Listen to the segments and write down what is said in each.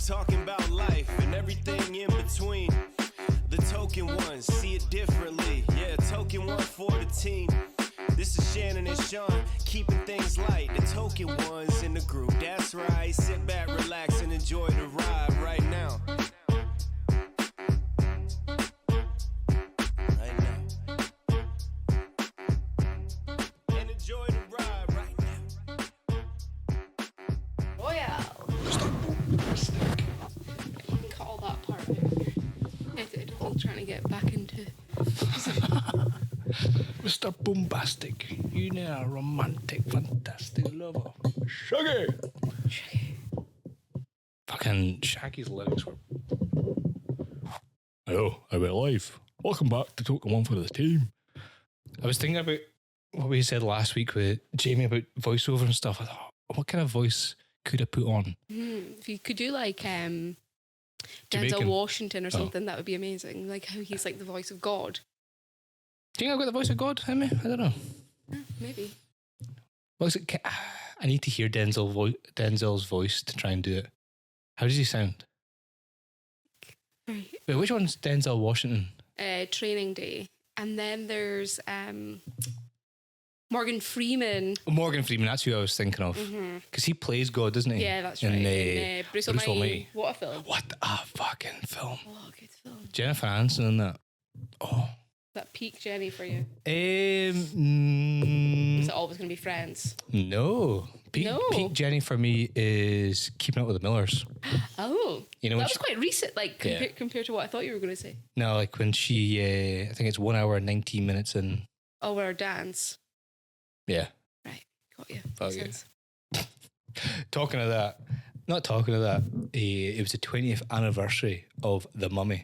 talking about life and everything in between. The token ones see it differently. Yeah, token one for the team. This is Shannon and Sean, keeping things light. The token ones in the group. That's right. Sit back, relax, and enjoy the ride right now. Right now. And enjoy the ride right now. Oh yeah. Cut all that part out. Edited. I'm trying to get back into. Mr. Bombastic, you need a romantic, fantastic lover. Shaggy! Shaggy. Fucking Shaggy's lyrics were... Hello, I'm live. Welcome back to Token One for the team. I was thinking about what we said last week with Jamie about voiceover and stuff. I thought, what kind of voice could I put on? If you could do like Denzel Jamaican. Washington or something, that would be amazing. Like how he's like the voice of God. Do you think I've got the voice of God in me? I don't know. Maybe. Well, is it, I need to hear Denzel's voice to try and do it. How does he sound? Right. Wait, which one's Denzel Washington? Training Day. And then there's Morgan Freeman. Oh, Morgan Freeman, that's who I was thinking of. Because he plays God, doesn't he? Yeah, that's right. In Bruce Almighty. What a film. What a fucking film. Oh, good film. Jennifer Aniston in that. Oh. That peak Jenny for you. Is Is it always going to be Friends? No. Peak Jenny for me is Keeping Up with the Millers. Oh. You know, that was quite recent, like, compared to what I thought you were going to say. No, like when she, I think it's 1 hour and 19 minutes in. Oh, our dance. Yeah. Right. Got you. Fuck Makes you. sense. Talking of that, it was the 20th anniversary of The Mummy.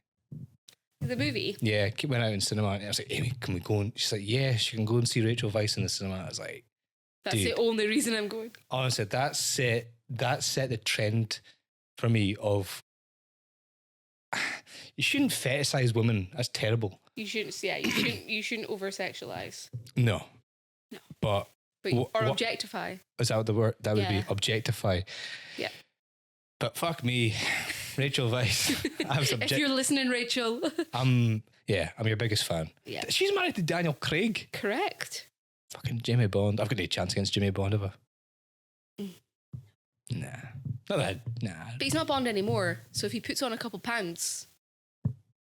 The movie? Yeah, it went out in cinema and I was like, Amy, can we go? And she's like, yes, you can go and see Rachel Weisz in the cinema. I was like, That's dude, the only reason I'm going. honestly, that set the trend for me of you shouldn't fetishize women. That's terrible. You shouldn't, you shouldn't over-sexualize. No. But or objectify. Is that what the word? That would be Yeah. objectify. Yeah. But fuck me, Rachel Weisz. If you're listening, Rachel. I'm your biggest fan. Yeah. She's married to Daniel Craig. Correct. Fucking Jamie Bond. I've got no chance against Jamie Bond ever. Nah. Not that. Nah. But he's not Bond anymore. So if he puts on a couple pounds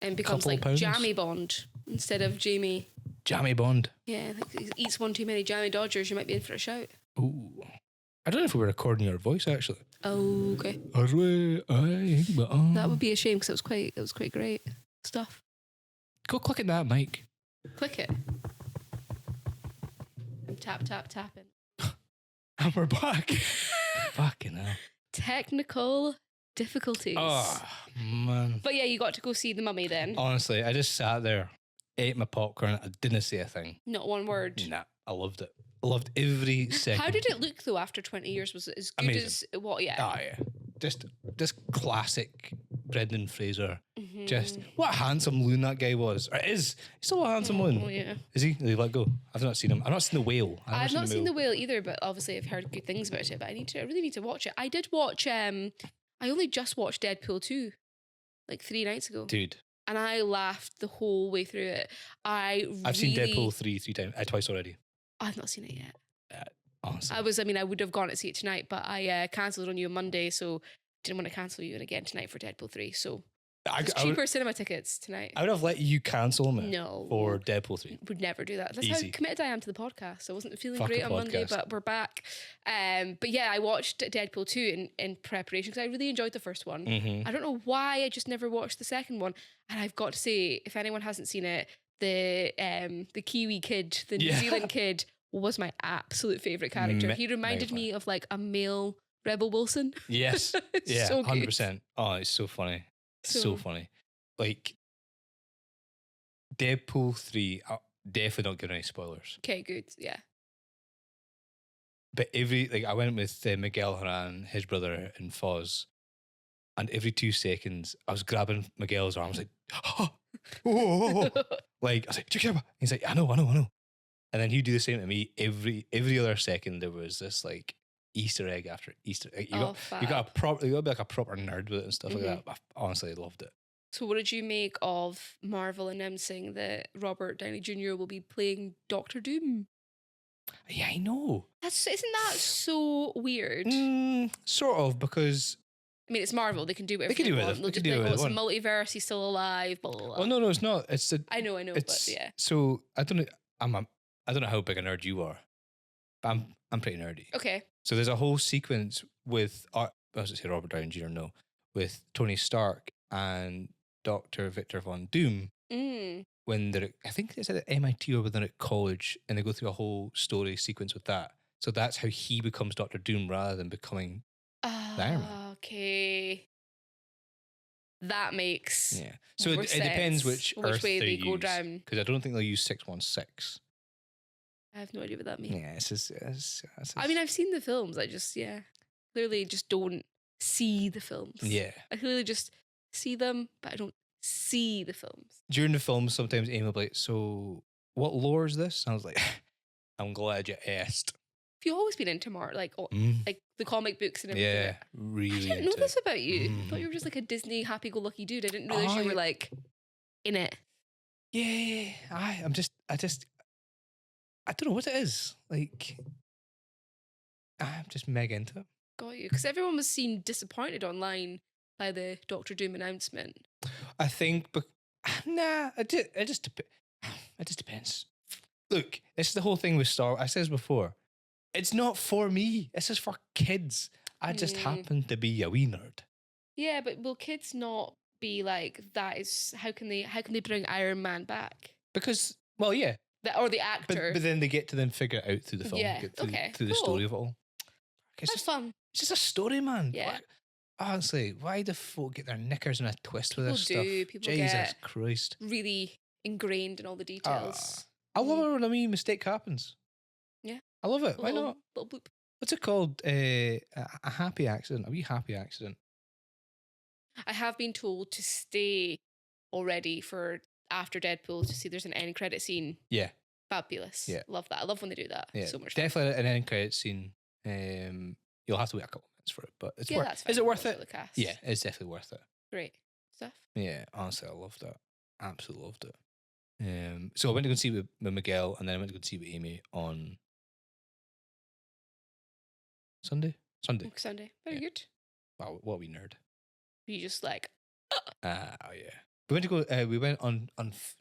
and becomes Couple like pounds? Jammy Bond instead of Jamie. Jamie Bond. Yeah, like he eats one too many Jammy Dodgers, you might be in for a shout. Ooh. I don't know if we were recording your voice actually. Oh, okay. That That would be a shame because it was quite great stuff. Go click at that, Mike. Click it. I'm tapping. And we're back. Fucking hell. Technical difficulties. Oh, man. But yeah, you got to go see The Mummy then. Honestly, I just sat there, ate my popcorn, I didn't say a thing. Not one word. Nah, I loved it. I loved every second. How did it look though after 20 years? Was it as good Amazing. as what? Yeah. Oh, yeah. Just classic Brendan Fraser. Mm-hmm. Just what a handsome loon that guy was. Or is. He's still a handsome loon. Oh, yeah. Is he? Did he let go? I've not seen him. I've not seen The Whale. I've not seen The Whale either, but obviously I've heard good things about it. But I really need to watch it. I did watch. I only just watched Deadpool 2, like 3 nights ago. Dude. And I laughed the whole way through it. I've seen Deadpool 3 times. Twice already. I've not seen it yet. Honestly. I would have gone to see it tonight, but I cancelled on you on Monday, so didn't want to cancel you again tonight for Deadpool 3. So it's cheaper cinema tickets tonight. I would have let you cancel me No. for Deadpool 3. Would never do that. That's Easy. how committed I am to the podcast. I wasn't feeling Fuck great a on Monday, podcast. but we're back. But yeah, I watched Deadpool 2 in preparation because I really enjoyed the first one. Mm-hmm. I don't know why I just never watched the second one. And I've got to say, if anyone hasn't seen it, the Kiwi kid, the New Zealand kid, was my absolute favourite character. He reminded me of like a male Rebel Wilson. Yes. Yeah, So good. 100%. Oh, it's so funny. So funny. Like, Deadpool 3, definitely not giving any spoilers. Okay, good. Yeah. But I went with Miguel Haran, his brother, and Foz. And every 2 seconds, I was grabbing Miguel's arm. I was like, oh, like, I was like, check it out. He's like, I know. And then he'd do the same to me. Every other second, there was this like Easter egg after Easter egg. Oh, You got fab. you got to be like a proper nerd with it and stuff like that. I honestly loved it. So what did you make of Marvel announcing that Robert Downey Jr. will be playing Doctor Doom? Yeah, I know. Isn't that so weird? Sort of, because I mean, it's Marvel. They can do whatever They can do want. whatever- They'll they can just do be like, whatever oh, they it's a multiverse. He's still alive. Blah blah blah. oh no, it's not. It's I know, but yeah. So I don't know. I don't know how big a nerd you are, but I'm pretty nerdy. Okay. So there's a whole sequence with I was to say Robert Downey Jr. No, with Tony Stark and Dr. Victor Von Doom when they're, I think it's at MIT or when they're at college, and they go through a whole story sequence with that. So that's how he becomes Doctor Doom rather than becoming the Iron Man. Okay. That makes So more it depends sense. which Earth way they use, go down. because I don't think they'll use 616. I have no idea what that means. Yeah, it's just I mean, I've seen the films. I just clearly just don't see the films. yeah. I clearly just see them, but I don't see the films. During the film, sometimes Amy will be like, "So, what lore is this?" And I was like, "I'm glad you asked." Have you always been into like the comic books and everything? Yeah, really. I didn't know into this it. about you. I thought you were just like a Disney happy-go-lucky dude. I didn't realize you were like in it. Yeah, I don't know what it is. Like, I'm just mega into it. Got you. Because everyone was seen disappointed online by the Doctor Doom announcement. I think, but nah, it just depends. Look, this is the whole thing with Star Wars. I said this before. It's not for me. This is for kids. I just happen to be a wee nerd. Yeah, but will kids not be like, that is, how can they bring Iron Man back? Because, well, yeah. Or the actor. But then they get to then figure it out through the film. Yeah, Get through, okay, through the story of it all. That's fun. It's just a story, man. Yeah. Honestly, why do folk get their knickers in a twist with this stuff? People Jesus get Christ. really ingrained in all the details. I love it when a wee mistake happens. Yeah. I love it. Why Little- not? Little bloop. What's it called? A happy accident. A wee happy accident. I have been told to stay already for after Deadpool to see there's an end credit scene. Yeah. Fabulous. Yeah. Love that. I love when they do that. Yeah. So much fun. Definitely an end credit scene. You'll have to wait a couple minutes for it, but it's Yeah, worth. that's fine. Is it worth For it? the cast. Yeah, it's definitely worth it. Great stuff. Yeah, honestly, I loved it. Absolutely loved it. So I went to go see with Miguel, and then I went to go see with Amy on Sunday. Sunday. Very Yeah. good. Wow, what a wee nerd. You just like, Oh yeah. We went to go. We went on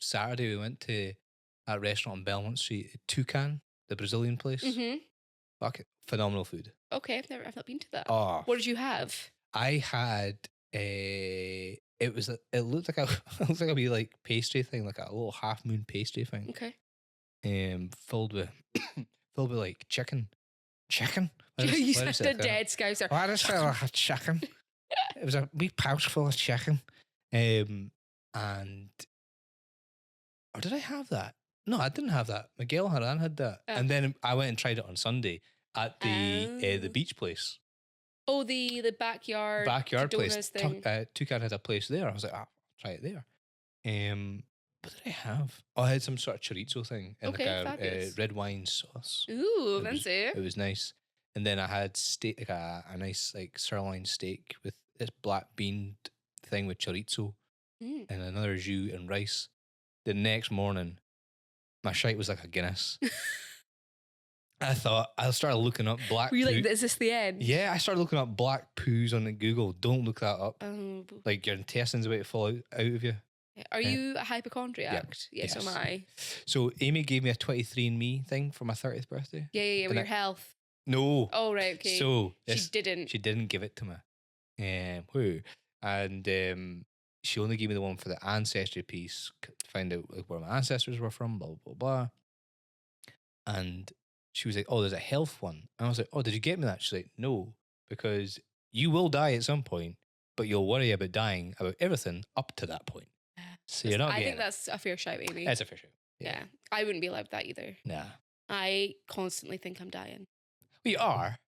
Saturday. We went to a restaurant on Belmont Street, Toucan, the Brazilian place. Fuck it, phenomenal food. okay, I've not been to that. Oh, What did you have? I had a. It looked like it looked like a wee like pastry thing, like a little half moon pastry thing. Okay. Filled with like chicken. Chicken. You said a dead scouser. I just felt like a chicken. It was a wee pouch full of chicken. And or did I have that? No, I didn't have that. Miguel Haran had that. Oh. And then I went and tried it on Sunday at the beach place. Oh, the backyard Place. thing. Toucan had a place there. I was like, I'll try it there. What did I have? Oh, I had some sort of chorizo thing and Okay, like a fabulous. red wine sauce. Ooh, It was- fancy. It was nice. And then I had steak, like a nice like sirloin steak with this black bean thing with chorizo Mm. and another jus and rice. The next morning, my shite was like a Guinness. I started looking up black Were you poo. like, is this the end? Yeah, I started looking up black poos on the Google. Don't look that up. Oh, Like your intestines about to fall out of you. are you a hypochondriac? Yeah, so Yes. am I. So Amy gave me a 23andMe thing for my 30th birthday. Yeah, with your health. No. Oh, right, okay. So she didn't. She didn't give it to me. Who? And she only gave me the one for the ancestry piece to find out like where my ancestors were from, blah, blah, blah. And she was like, oh, there's a health one. And I was like, oh, did you get me that? She's like, no, because you will die at some point, but you'll worry about dying about everything up to that point. So you're not I getting think that's a fair shout, Amy. That's a fair shout. Yeah. I wouldn't be allowed that either. Nah. I constantly think I'm dying. We are.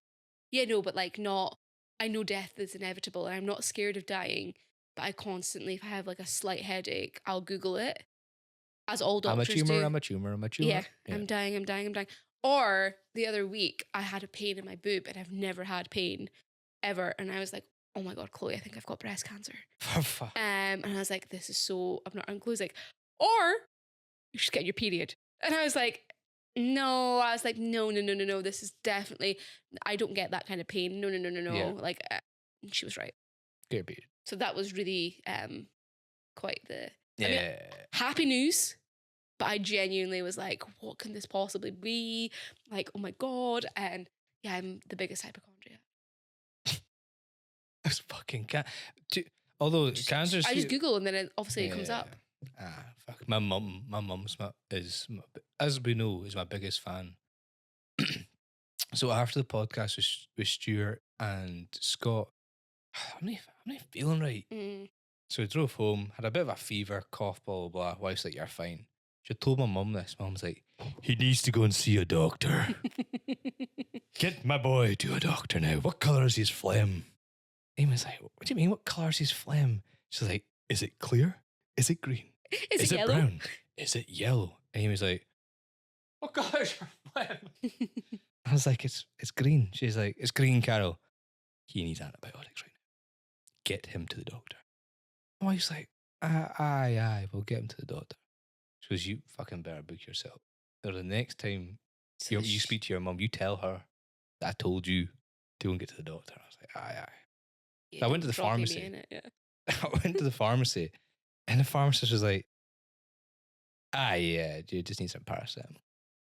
Yeah, no, but like not, I know death is inevitable and I'm not scared of dying, but I constantly, if I have like a slight headache, I'll Google it. As all doctors do. I'm a tumor. Yeah, I'm dying. Or the other week, I had a pain in my boob, and I've never had pain ever. And I was like, oh my God, Chloe, I think I've got breast cancer. And I was like, this is so, I'm not, and Chloe's like, or you should get your period. And I was like, no, this is definitely, I don't get that kind of pain. No. Yeah. Like, she was right. Get your period. So that was really quite the happy news. But I genuinely was like, what can this possibly be? Like, oh my God. And yeah, I'm the biggest hypochondriac. I was fucking although cancer. I just Google and then it comes up. Fuck. My mum's as we know, is my biggest fan. So after the podcast with Stuart and Scott, I'm not feeling right. So we drove home, had a bit of a fever, cough, blah, blah, blah. Wife's like, you're fine. She told my mum this. Mum's like, he needs to go and see a doctor. Get my boy to a doctor now. What colour is his phlegm? Amy's like, what do you mean? What colour is his phlegm? She's like, is it clear? Is it green? Is it yellow? Brown? Is it yellow? And Amy's like, what colour is your phlegm? I was like, it's green. She's like, it's green, Carol. He needs antibiotics right now. Get him to the doctor. My wife's like, aye, we'll get him to the doctor. She goes, you fucking better book yourself. Or the next time you speak to your mum, you tell her that I told you to go and get to the doctor. I was like, aye. Yeah, So I went to the pharmacy. I went to the pharmacy and the pharmacist was like, yeah, you just need some paracetamol.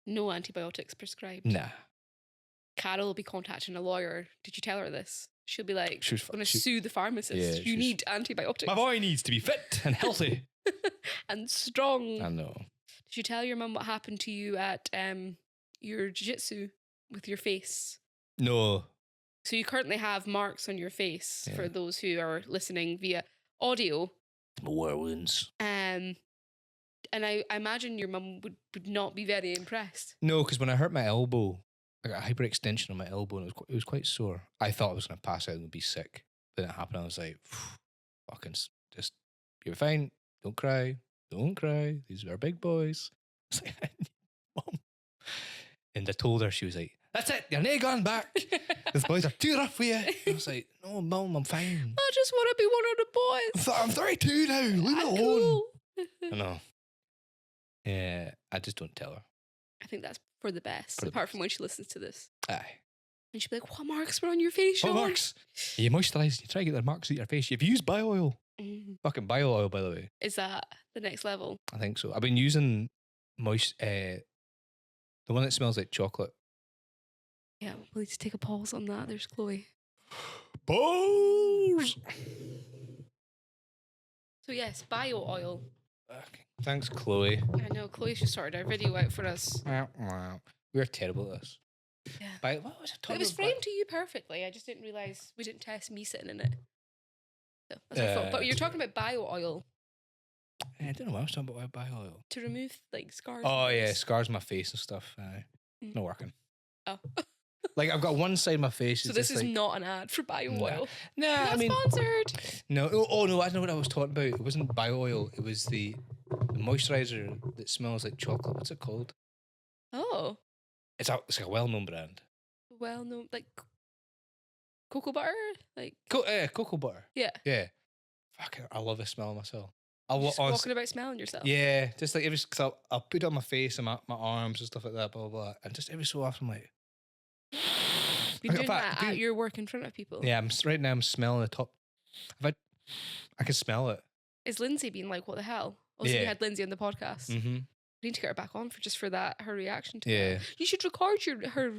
No antibiotics prescribed. Nah. Carol will be contacting a lawyer. Did you tell her this? She'll be like, I'm going to sue the pharmacist. Yeah, you need antibiotics. My boy needs to be fit and healthy. And strong. I know. Did you tell your mum what happened to you at your jiu-jitsu with your face? No. So you currently have marks on your face for those who are listening via audio. My war wounds. And I imagine your mum would not be very impressed. No, because when I hurt my elbow, I got a hyperextension on my elbow and it was quite sore. I thought I was going to pass out and be sick. Then it happened. I was like, fucking just, you're fine. Don't cry. These are big boys. I was like, Mum. And I told her, she was like, that's it. You're never going back. These boys are too rough for you. I was like, no, Mum, I'm fine. I just want to be one of the boys. I'm 32 now. Leave me alone. Cool. I know. Yeah, I just don't tell her. I think that's for the best, apart from when she listens to this. Aye. And she'll be like, what marks were on your face, Sean? What marks? You moisturise, you try to get the marks out your face. You've used bio oil. Fucking bio oil, by the way. Is that the next level? I think so. I've been using the one that smells like chocolate. Yeah, we'll need to take a pause on that. There's Chloe. Pause! So yes, bio oil. Okay. Thanks, Chloe. I know, Chloe's just sorted our video out for us. We're terrible at this. Yeah. What was I it was framed to you perfectly. I just didn't realise we didn't test me sitting in it. So that's my fault. But you're talking about bio oil. I don't know what I was talking about bio oil. To remove like scars. Oh yeah, scars on my face and stuff. Not working. Oh. Like I've got one side of my face. So this is not an ad for bio oil. Nah, not sponsored. No. Oh no, I know what I was talking about. It wasn't bio oil. It was the moisturizer that smells like chocolate. What's it called? Oh. It's like a well-known brand. Well-known, like cocoa butter, like cocoa butter. Yeah. Yeah. Fucking, I love the smell of myself. Just walking about smelling yourself. Yeah, just like because I'll put it on my face and my arms and stuff like that, blah blah blah, and just every so often I'm like. You're doing that at your work in front of people. Yeah, right now I'm smelling the top. I can smell it. Is Lindsay being like, what the hell? Also, you had Lindsay on the podcast. Mm-hmm. We need to get her back on for that, her reaction to that. You should record her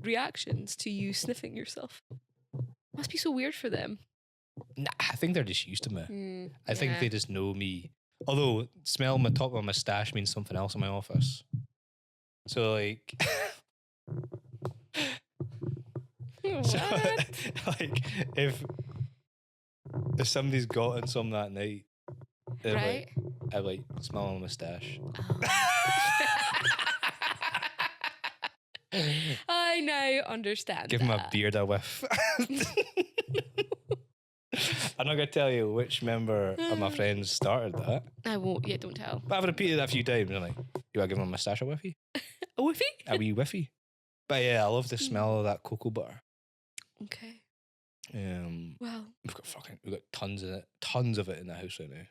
reactions to you sniffing yourself. Must be so weird for them. Nah, I think they're just used to me. I think they just know me. Although smelling the top of my moustache means something else in my office. So like so, like if somebody's gotten some that night, right? I like smell my moustache. I now understand. Give my beard a whiff. I'm not going to tell you which member of my friends started that. I won't. Yeah, don't tell. But I've repeated that a few times. I'm like, you want to give my moustache a whiffy? A whiffy? A wee whiffy. But yeah, I love the smell of that cocoa butter. Okay. Well, we've got tons of it in the house right now.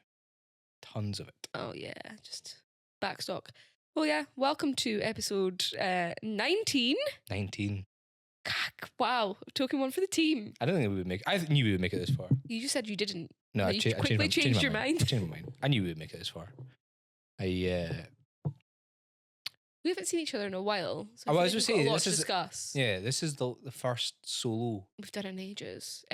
Tons of it. Oh yeah, just backstock. Well, yeah. Welcome to episode 19. 19. Wow, token one for the team. I don't think we would make. I knew we would make it this far. You just said you didn't. No, you quickly changed your mind. I changed my mind. I knew we would make it this far. We haven't seen each other in a while. So I was going to say this is discuss. Yeah, this is the first solo. We've done in ages.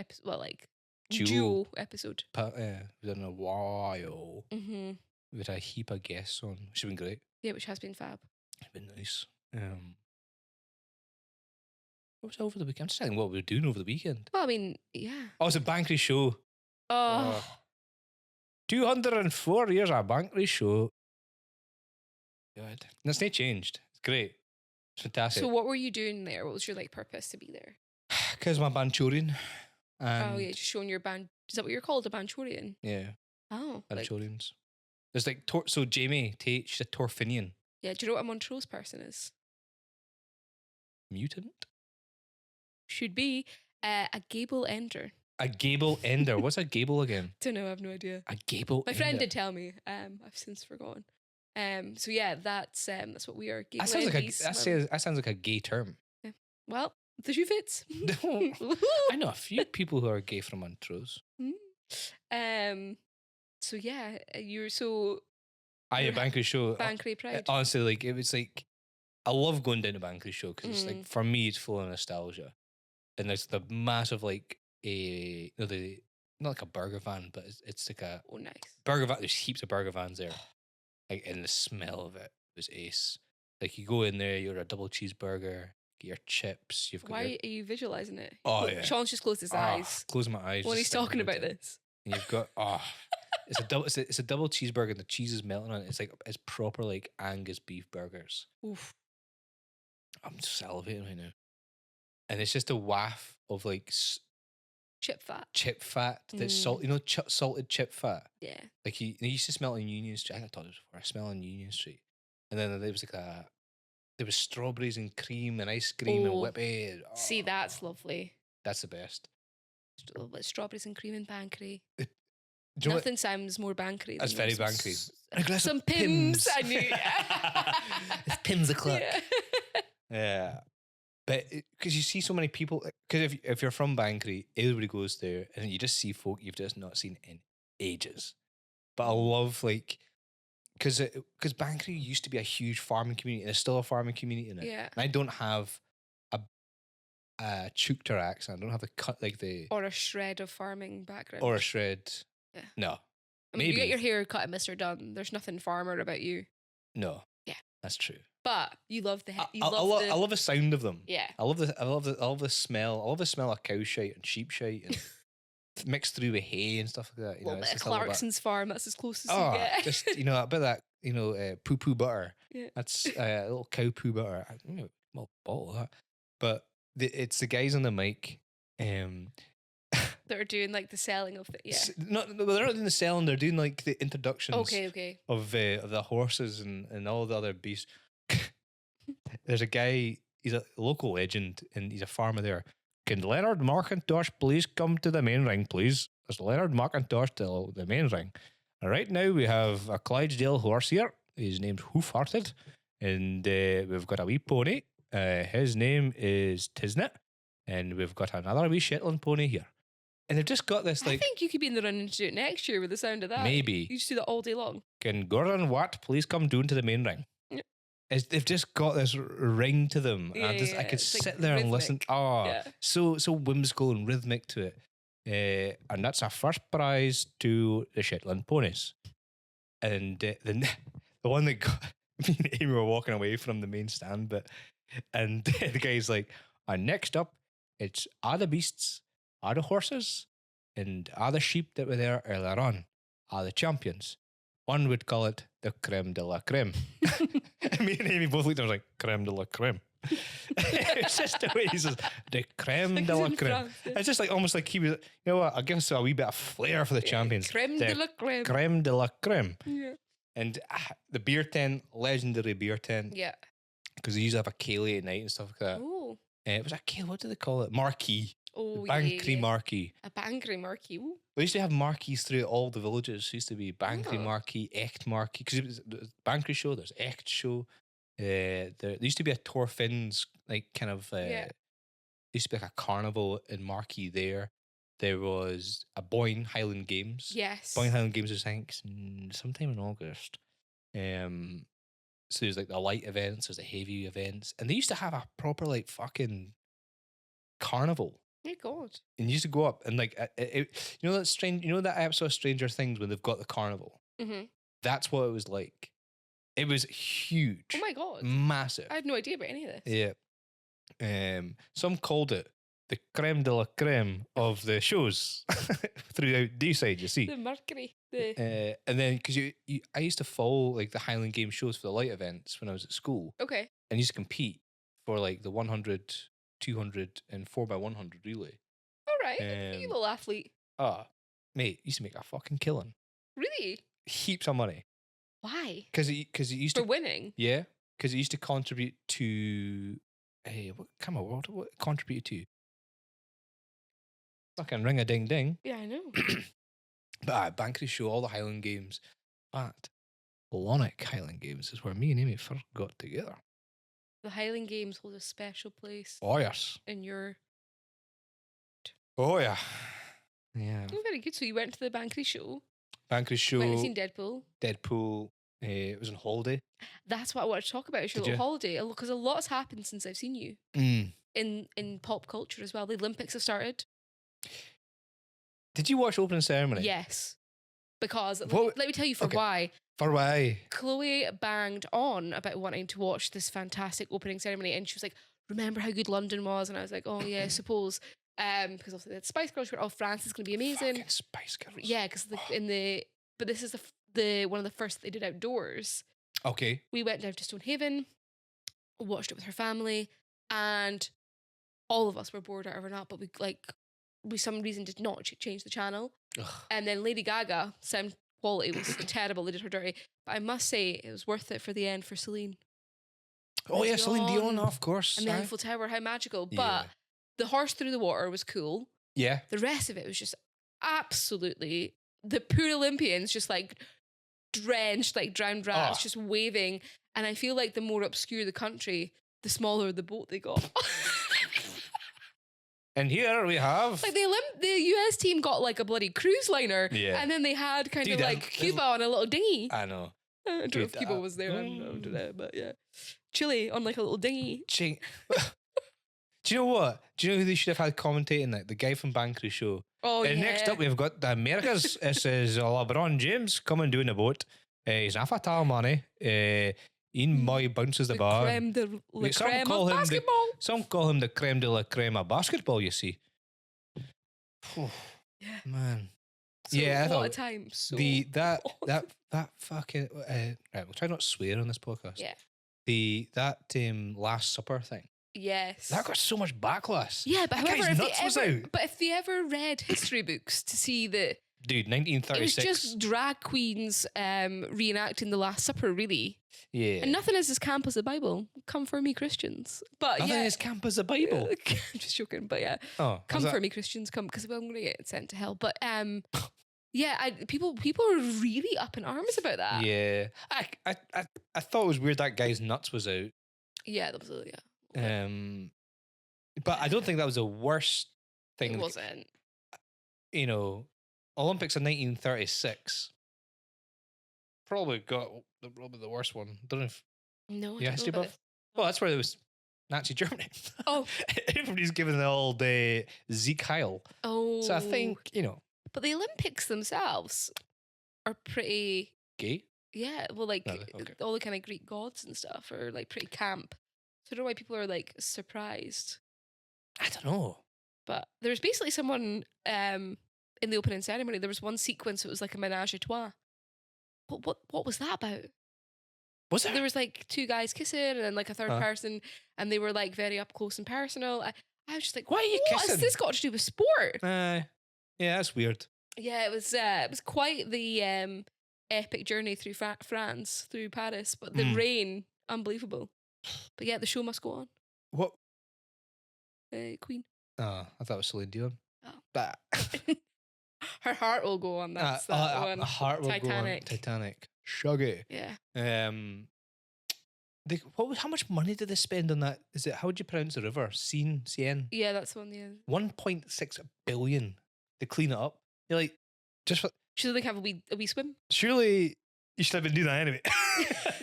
Duo. Duo episode. We've done a while. Mm-hmm. We've had a heap of guests on, which has been great. Yeah, which has been fab. It's been nice. What was over the weekend? I'm just saying what we were doing over the weekend. Well, I mean, yeah. Oh, it's a Bankery show. Oh. 204 years of Bankery show. God. That's not changed. It's great. It's fantastic. So what were you doing there? What was your purpose to be there? Because I'm a Banchorian. Oh yeah, just showing your band. Is that what you're called, a Banchorian? Yeah. Oh. Banchorians. There's so Jamie Tate, she's a Torfinian. Yeah, do you know what a Montrose person is? Mutant? Should be a gable ender. A gable ender. What's a gable again? Don't know, I have no idea. A gable My ender. friend did tell me. I've since forgotten. So yeah, that's what we are. That sounds like a gay term. Yeah. Well, the shoe fits. I know a few people who are gay from Montrose. So yeah, you're so. A Bankery show. Bankery pride. Honestly, it was I love going down to Bankery show because it's for me it's full of nostalgia, and there's the massive not like a burger van, but it's like a nice burger van. There's heaps of burger vans there, and the smell of it was ace. You go in there, you're a double cheeseburger, get your chips. Why are you visualizing it? Oh yeah. Sean's just closed his eyes. Closing my eyes when he's talking about this. And you've got it's a double cheeseburger and the cheese is melting on it. It's proper Angus beef burgers. Oof. I'm salivating right now. And it's just a waft of chip fat. Chip fat. That's salted chip fat. Yeah. You used to smell it in Union Street. I told you before. I smell in Union Street. And then there was there was strawberries and cream and ice cream and whippy. Oh, see, that's lovely. That's the best. Strawberries and cream and Bankery. Nothing sounds more Bankery. That's very Bankery. Some Pims. I knew. It's Pims o'clock. Yeah. But because you see so many people, because if you're from Bankery, everybody goes there and you just see folk you've just not seen in ages. But I love because Bankery used to be a huge farming community and there's still a farming community in it. Yeah. And I don't have a Chukter accent. I don't have the cut or a shred of farming background. Or a shred. Yeah. No. I mean, you get your hair cut at Mr. Dunn. There's nothing farmer about you. No. Yeah. That's true. But you love the. I love the sound of them. Yeah. I love the smell. I love the smell of cow shite and sheep shite and mixed through with hay and stuff like that. Well, it's Clarkson's farm. That's as close as you get. Just a bit of that poo poo butter. Yeah. That's a little cow poo butter. Well, bottle of that. But it's the guys on the mic. That are doing the selling of the No, they're not doing the selling. They're doing the introductions. Okay. Of the horses and all the other beasts. There's a guy. He's a local legend and he's a farmer there. Can Leonard Markintosh please come to the main ring, please? There's Leonard Markintosh to the main ring. Right now we have a Clydesdale horse here. His name's Hoof-Hearted, and we've got a wee pony. His name is Tisnet, and we've got another wee Shetland pony here. And they've just got this I think you could be in the running to do it next year with the sound of that. Maybe. You just do that all day long. Can Gordon Watt please come down to the main ring? Yeah. They've just got this ring to them. Yeah, I could sit there and listen. So whimsical and rhythmic to it. And that's our first prize to the Shetland ponies. And the one that got me and Amy were walking away from the main stand, and the guy's like, and next up, it's are the beasts, are the horses, and are the sheep that were there earlier on, are the champions. One would call it the creme de la creme. Me and Amy both looked at him like, creme de la creme. It's just the way he says, the creme de la creme. France, yeah. It's just almost like he was, you know what, I'll give us a wee bit of flair for the champions. Creme de la creme. Creme de la creme. Yeah. And the beer tent, legendary beer tent. Yeah. because they used to have a ceilidh at night and stuff like that. Oh. It was a ceilidh, what do they call it? Marquee. Oh, the Bankery Marquee. A Bankery Marquee. Ooh. We used to have marquees through all the villages. It used to be Bankery Oh. Marquee, Echt Marquee. Because it was Bankery show, there's Echt show. There used to be a Torfinns, like kind of, there used to be like a carnival in Marquee there. There was a Boyne Highland Games. Yes. Boyne Highland Games was, I think, sometime in August. So there's like the light events, there's the heavy events. And they used to have a proper like fucking carnival. Oh God. And you used to go up and like, you know that strange, you know that episode of Stranger Things when they've got the carnival? Mm-hmm. That's what it was like. It was huge. Oh my God. Massive. I had no idea about any of this. Yeah. Some called it the creme de la creme of the shows throughout Deeside, you see. The Mercury. And then, because I used to follow like the Highland Games shows for the light events when I was at school. Okay. And used to compete for like the 100, 200 and 4x100 relay. All right. You little athlete. Mate, used to make a fucking killing. Really? Heaps of money. Why? Because it used For to winning. Yeah, because it used to contribute to what it contributed to? Fucking ring a ding ding. Yeah, I know. But Bankery show, all the Highland Games. But Lonnock Highland Games is where me and Amy first got together. The Highland Games hold a special place Oh yes. in your. Oh yeah. Yeah. Oh, very good. So you went to the Bankery show. Bankery show. Went and seen Deadpool. Deadpool. It was on holiday. That's what I wanted to talk about. Is your Did little you? holiday, because a lot's happened since I've seen you in pop culture as well. The Olympics have started. Did you watch opening ceremony? Yes, because What- let me tell you okay. why. For why? Chloe banged on about wanting to watch this fantastic opening ceremony, and she was like, "Remember how good London was?" And I was like, "Oh yeah, I suppose." Because obviously the Spice Girls were, "Oh, France is going to be amazing." Fucking Spice Girls. Yeah, because but this is the one of the first they did outdoors. Okay. We went down to Stonehaven, watched it with her family, and all of us were bored out of our nut, but we some reason did not change the channel. Ugh. And then Lady Gaga, sound quality was terrible. They did her dirty. But I must say, it was worth it for the end for Celine. Oh yeah, Celine Dion, Dion. of course. And the aye. Eiffel Tower, how magical. Yeah. But the horse through the water was cool. Yeah. The rest of it was just absolutely, the poor Olympians just like drenched like drowned rats, just waving. And I feel like the more obscure the country, the smaller the boat they got. And here we have. Like the US team got like a bloody cruise liner, Yeah. and then they had kind of Dude, like Cuba on a little dinghy. I know. I don't know Dude, if Cuba was there, I don't know, but yeah. Chile on like a little dinghy. Do you know what? Do you know who they should have had commentating that? The guy from Bankery show. Oh yeah. Next up, we've got the Americas. This is LeBron James coming doing the boat. He's an fatal money. Ian Moy bounces the bar. Creme de la Some creme call of him the- basketball. Some call him the creme de la creme of basketball, you see. Phew, Yeah. man. So Yeah, I what thought a time. So that fucking right, we'll try not to swear on this podcast. Yeah. That Last Supper thing. Yes. That got so much backlash. Yeah, but That however, guy's nuts was out. if they ever read history books to see that Dude, it was 1936. just drag queens reenacting the Last Supper, really. Yeah. And nothing is as camp as the Bible. Come for me, Christians. But Nothing yeah, is camp as the Bible. I'm just joking. But yeah, Oh, come is that- for me, Christians. Come, because I'm going to get sent to hell. But yeah, people are really up in arms about that. Yeah. I thought it was weird that guy's nuts was out. Yeah, that was yeah. But I don't think that was the worst thing. It wasn't. You know, Olympics in 1936 probably the worst one. Don't know if No, I you don't history know about buff. Well, that's where there was Nazi Germany. Oh. Everybody's giving the old Sieg Heil. it. Oh. So I think, But the Olympics themselves are pretty. gay. Yeah, well, like No, okay. all the kind of Greek gods and stuff are like pretty camp. So I don't know why people are like surprised. I don't know. But there was basically someone in the opening ceremony. There was one sequence. It was like a menage a trois. But what was that about? Was there? There was like two guys kissing and then like a third Huh. person, and they were like very up close and personal. I was just like, Why are you what has kissing? this got to do with sport? Yeah, that's weird. Yeah, it was quite the epic journey through France, through Paris, but the rain, unbelievable. But yeah, the show must go on. What? Queen. I thought it was Celine Dion. Oh. But Her heart will go on. That's that one. My heart will go on. Titanic. Shuggy. Yeah. How much money did they spend on that? Is it, how would you pronounce the river? Seine? Yeah, that's one. Yeah. 1.6 billion to clean it up. You're like, just for, should they have a wee swim? Surely you should have been doing that anyway.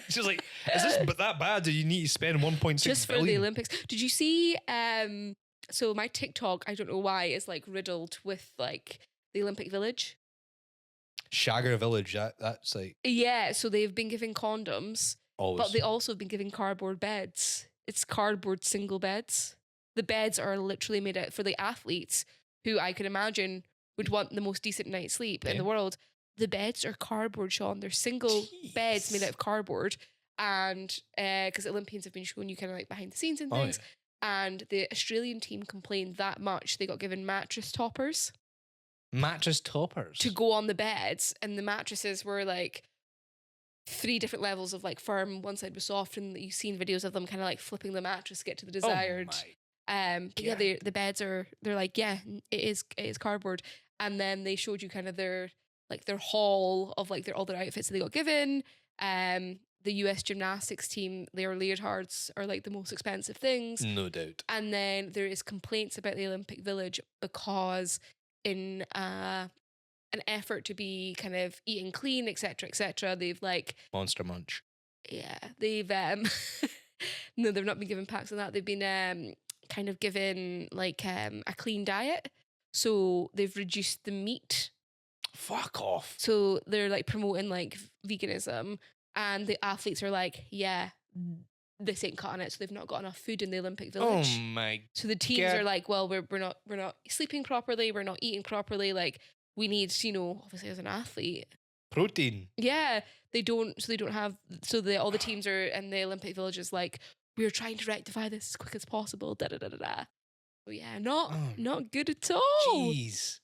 She's like, is this but that bad? Do you need to spend 1.6 just billion? For the Olympics? Did you see? So my TikTok, I don't know why, is like riddled with like the Olympic Village. Shagger Village. That's like, yeah. So they've been giving condoms, always. But they also have been giving cardboard beds. It's cardboard single beds. The beds are literally made out for the athletes who I can imagine would want the most decent night's sleep in the world. The beds are cardboard, Sean. They're single beds made out of cardboard. And because Olympians have been showing you kind of like behind the scenes and things. And the Australian team complained that much. They got given mattress toppers. Mattress toppers? To go on the beds. And the mattresses were like 3 different levels of like firm. One side was soft, and you've seen videos of them kind of like flipping the mattress to get to the desired. But yeah, the beds they're like, yeah, it is cardboard. And then they showed you kind of their haul of like all their outfits that they got given. The US gymnastics team, their leotards are like the most expensive things. No doubt. And then there is complaints about the Olympic Village because in an effort to be kind of eating clean, etc., they've like Monster Munch. Yeah, they've no, they've not been given packs on that. They've been kind of given like a clean diet. So they've reduced the meat. Fuck off. So they're like promoting like veganism, and the athletes are like, yeah, this ain't cutting it. So they've not got enough food in the Olympic Village. Oh my. So the teams are like, well, we're not sleeping properly, we're not eating properly. Like we need, obviously as an athlete, protein. Yeah, they don't have. So all the teams are in the Olympic Village is like, we're trying to rectify this as quick as possible. Da da da da da. So yeah, not good at all. Jeez,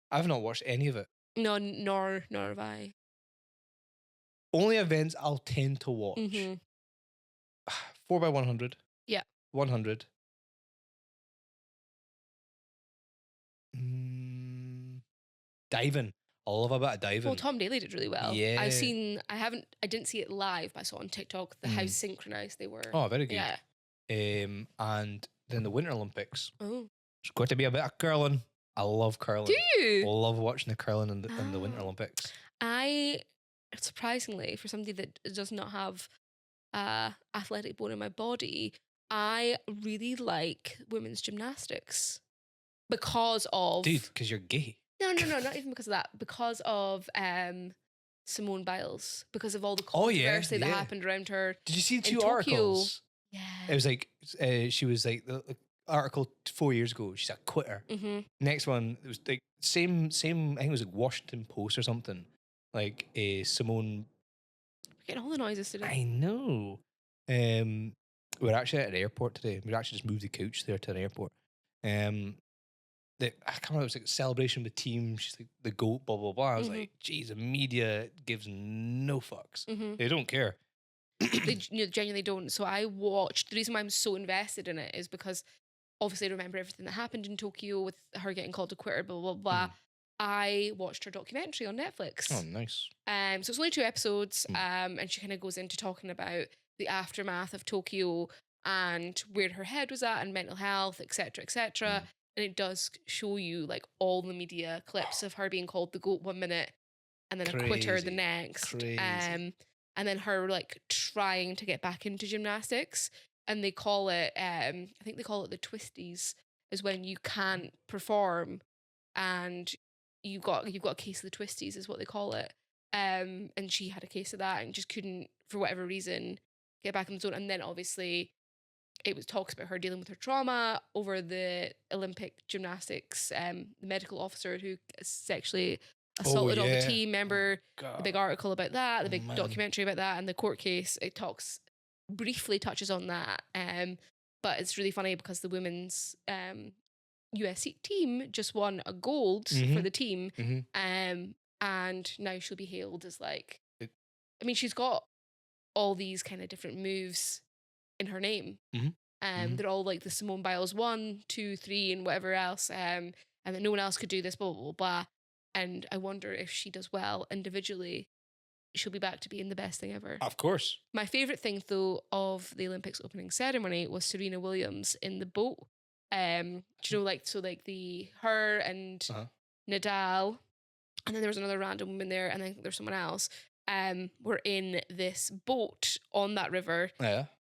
I've not watched any of it. No, nor have I. Only events I'll tend to watch. 4x100. Yeah. 100. Diving. I love a bit of diving. Well, Tom Daley did really well. Yeah. I didn't see it live, but I saw on TikTok how synchronized they were. Oh, very good. Yeah. And then the Winter Olympics. Oh. It's got to be a bit of curling. I love curling. Do you? I love watching the curling in the Winter Olympics. I, surprisingly, for somebody that does not have athletic bone in my body, I really like women's gymnastics because of... Dude, because you're gay. No, not even because of that. Because of Simone Biles. Because of all the controversy that happened around her. Did you see the 2 Tokyo. articles? Yeah. It was like, she was like, the article 4 years ago, she's a quitter. Mm-hmm. Next one, it was like same, I think it was like Washington Post or something. Like Simone. We're getting all the noises today. I know. We're actually at an airport today. We actually just moved the couch there to an airport. I can't remember, it was like a celebration with the team. She's like the GOAT, blah, blah, blah. I was like, geez, the media gives no fucks. They don't care. They genuinely don't. So I watched, the reason why I'm so invested in it is because obviously I remember everything that happened in Tokyo with her getting called a quitter, blah, blah, blah. I watched her documentary on Netflix. Oh, nice. So it's only 2 episodes, and she kind of goes into talking about the aftermath of Tokyo and where her head was at and mental health, etc., etc. And it does show you like all the media clips of her being called the GOAT 1 minute and then a quitter the next. And then her like trying to get back into gymnastics. And they call it, I think they call it the twisties, is when you can't perform and you've got a case of the twisties is what they call it. And she had a case of that and just couldn't, for whatever reason, get back in the zone. And then obviously it talks about her dealing with her trauma over the Olympic gymnastics, the medical officer who sexually assaulted all the team. Remember the big article about that, the big documentary about that, and the court case. It briefly touches on that. But it's really funny because the women's US team just won a gold for the team. And now she'll be hailed as like, I mean, she's got all these kind of different moves in her name. Mhm. They're all like the Simone Biles 1, 2, 3, and whatever else. And that no one else could do this, blah, blah, blah, blah. And I wonder if she does well individually, she'll be back to being the best thing ever. Of course. My favourite thing, though, of the Olympics opening ceremony was Serena Williams in the boat. Do you know, like, so like her and Nadal, and then there was another random woman there, and then there's someone else, were in this boat on that river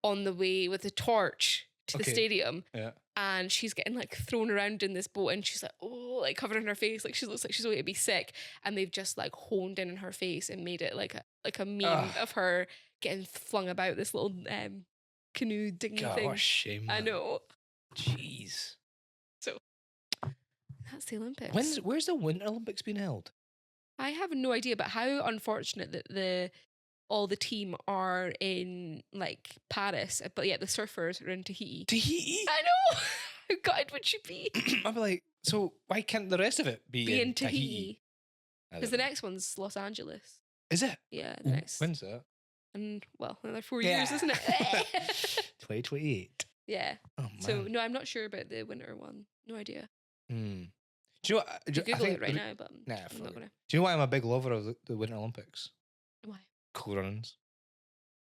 on the way with a torch to the stadium. Yeah. And she's getting like thrown around in this boat, and she's like, oh, like covering her face, like she looks like she's going to be sick. And they've just like honed in on her face and made it like a meme of her getting flung about this little canoe dinghy thing. What a shame. I know. Jeez. So that's the Olympics. Where's the Winter Olympics being held? I have no idea, but how unfortunate that all the team are in like Paris, but yet the surfers are in Tahiti. Tahiti? I know. How gutted would you be? I'd be like, so why can't the rest of it be in Tahiti? Because the next one's Los Angeles. Is it? Yeah, the next. When's that? And well, another 4 years, isn't it? 2028. Yeah. Oh, man. So no, I'm not sure about the winter one. No idea. Do you know what? Google it right now, but I'm not gonna. Do you know why I'm a big lover of the Winter Olympics? Why? Cool runnings.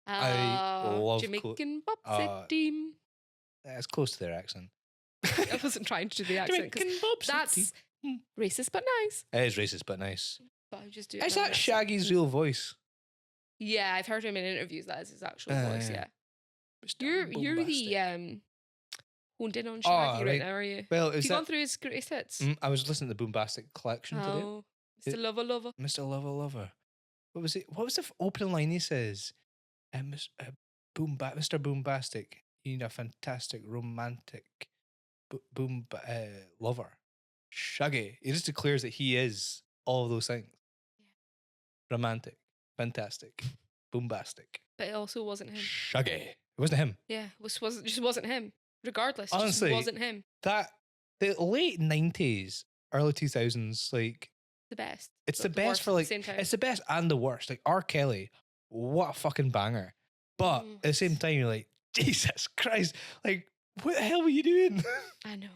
I love Jamaican bobsled team. It's close to their accent. I wasn't trying to do the accent because that's racist but nice. It is racist but nice. But I just do. Is that Shaggy's real voice? Yeah, I've heard him in interviews. That is his actual voice. Yeah. You're the honed in on Shaggy right now, are you? Well, have you gone through his greatest hits? I was listening to the Boombastic collection today. Mr. Lover Lover. Mr. Lover Lover. What was it? What was the opening line he says? Mr. Boombastic, you need a fantastic romantic lover. Shaggy. He just declares that he is all of those things. Yeah. Romantic, fantastic, boombastic. But it also wasn't him. Shaggy. It wasn't him. Yeah, it just wasn't him. Regardless, honestly, it just wasn't him. The late 90s, early 2000s, like the best. It's the best for like it's the best and the worst. Like R. Kelly, what a fucking banger. But at the same time, you're like, Jesus Christ, like what the hell were you doing? I know.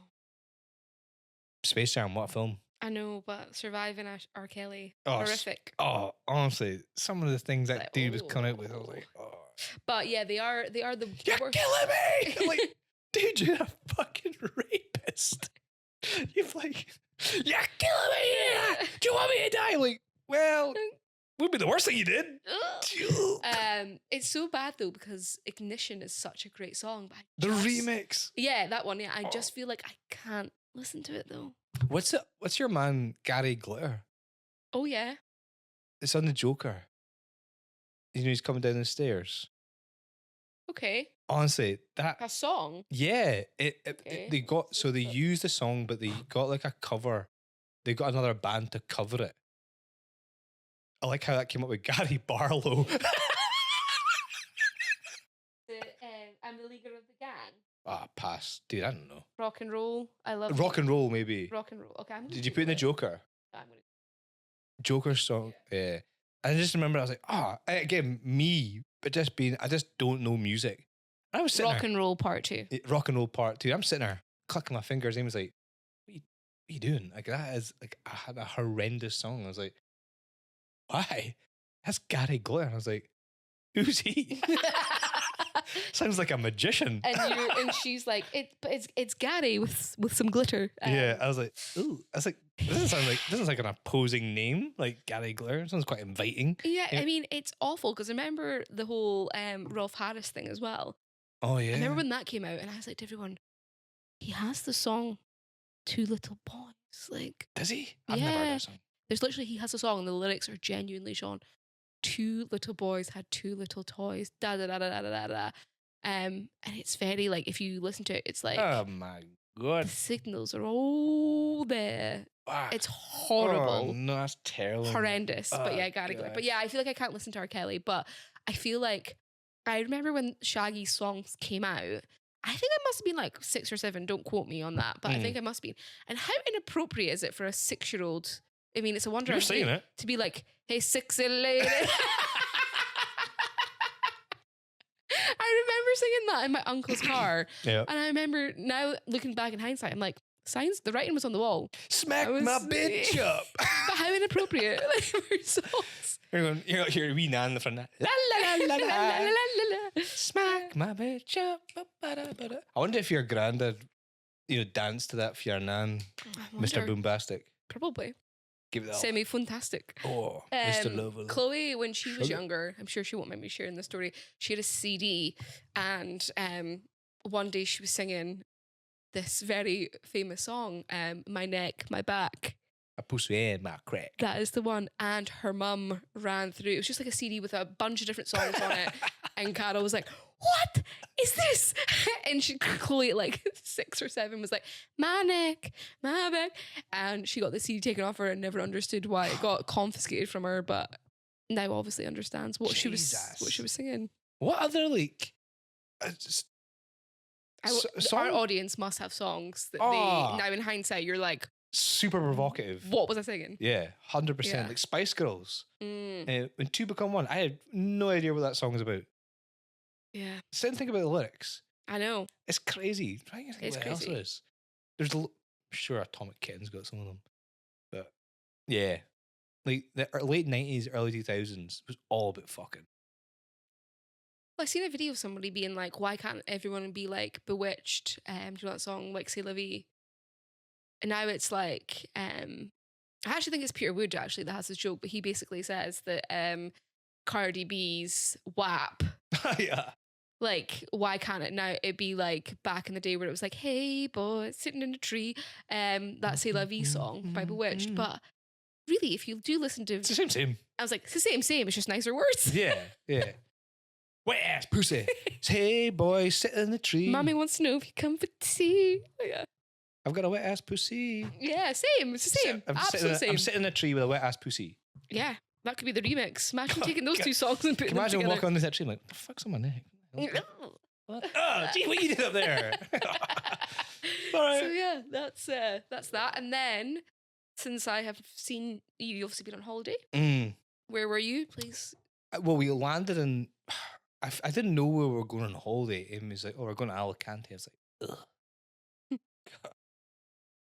Space Jam, what a film. I know, but surviving R. Kelly, horrific. Honestly, some of the things that dude was coming out with, I was like, But yeah, they are the You're worst. killing me! I'm like, dude, you're a fucking rapist. You've like, you're killing me! Do you want me to die? I'm like, well, would be the worst thing you did. It's so bad though because Ignition is such a great song. But the remix. Yeah, that one. Yeah, I just feel like I can't listen to it though. What's your man Gary Glitter? Oh yeah. It's on the Joker. You know he's coming down the stairs. Okay. Honestly, that a song. Yeah, they used the song, but they got like a cover. They got another band to cover it. I like how that came up with Gary Barlow. I'm the leader of the gang. Pass. Dude, I don't know. Rock and roll. I love rock and roll, maybe. Rock and roll. Okay. Did you put in the Joker? I'm gonna. Joker song. Yeah. I just remember I was like, again, me, but I just don't know music. And I was sitting Rock and Roll Part 2. Rock and Roll Part 2. I'm sitting there clicking my fingers. And he was like, what are you doing? Like, that is like a horrendous song. I was like, why? That's Gary Glitter. And I was like, who's he? Sounds like a magician. And she's like, it's Gary with some glitter. Yeah, I was like, ooh. I was like, doesn't sound like an opposing name, like Gary Glitter. It sounds quite inviting. Yeah, I mean, it's awful because remember the whole Rolf Harris thing as well. Oh yeah. I remember when that came out, and I was like to everyone, he has the song "Two Little Boys." Like, does he? I've never heard that song. There's literally he has a song, and the lyrics are genuinely Sean. 2 little boys had 2 little toys. Da da da da da da da. And it's very like if you listen to it, it's like oh my god, the signals are all there. It's horrible. Oh, no, that's terrible. Horrendous. But yeah, Gary Glitter. But yeah, I feel like I can't listen to R. Kelly, but I feel like I remember when Shaggy's songs came out. I think I must have been like 6 or 7. Don't quote me on that, but I think I must be. And how inappropriate is it for a 6-year-old? I mean, it's a wonder. You're saying it to be like, "Hey, sexy lady." I remember singing that in my uncle's car. Yeah. And I remember now looking back in hindsight, I'm like, signs, the writing was on the wall. Smack my bitch up. But how inappropriate. Like, for songs. You're going, you're wee nan in the front. La la la la la. Smack my bitch up. Ba-ba-da-ba-da. I wonder if your granddad, danced to that for your nan, Mr. Boombastic. Probably. Give it that. Semi-fantastic. Oh, Mr. Lovely. Chloe, when she was younger, I'm sure she won't mind me sharing the story, she had a CD, and one day she was singing this very famous song, My Neck, My Back. A pussy and my crack. That is the one. And her mum ran through. It was just like a CD with a bunch of different songs on it. And Carol was like, what is this? And Chloe at like 6 or 7 was like, my neck, my back. And she got the CD taken off her and never understood why it got confiscated from her. But now obviously understands what she was singing. What other our audience must have songs that they, now in hindsight, you're like, super provocative. What was I singing? Yeah, 100%. Yeah. Like Spice Girls. When two become one, I had no idea what that song was about. Yeah. Sit and think about the lyrics. I know. It's crazy. Trying to think It's what else crazy. it is. There's, I'm sure Atomic Kitten's got some of them. But yeah, like the late 90s, early 2000s was all about fucking. Well, I seen a video of somebody being like, why can't everyone be like Bewitched? Do you know that song, like, C'est La Vie? And now it's like, I actually think it's Peter Wood actually that has this joke, but he basically says that Cardi B's WAP, Yeah. like, why can't it now it be like back in the day where it was like, hey boy, sitting in a tree, that C'est La Vie song by Bewitched. But really, if you do listen to, It's the same. I was like, it's the same, it's just nicer words. Yeah, yeah. Wet ass pussy. Hey boy, sit in the tree. Mommy wants to know if you come for tea. Yeah. I've got a wet ass pussy. Yeah, same. It's the same. Absolute same. I'm sitting in a tree with a wet ass pussy. Yeah, that could be the remix. Imagine taking those two songs and putting them Imagine together. walking on that tree like, the fuck's on my neck? Oh, gee, what you did up there? All right. So yeah, that's that. And then, since I have seen you, obviously been on holiday. Where were you, please? Well, we landed in. I didn't know where we were going on holiday. Amy was like, "Oh, we're going to Alicante." I was like, "Ugh."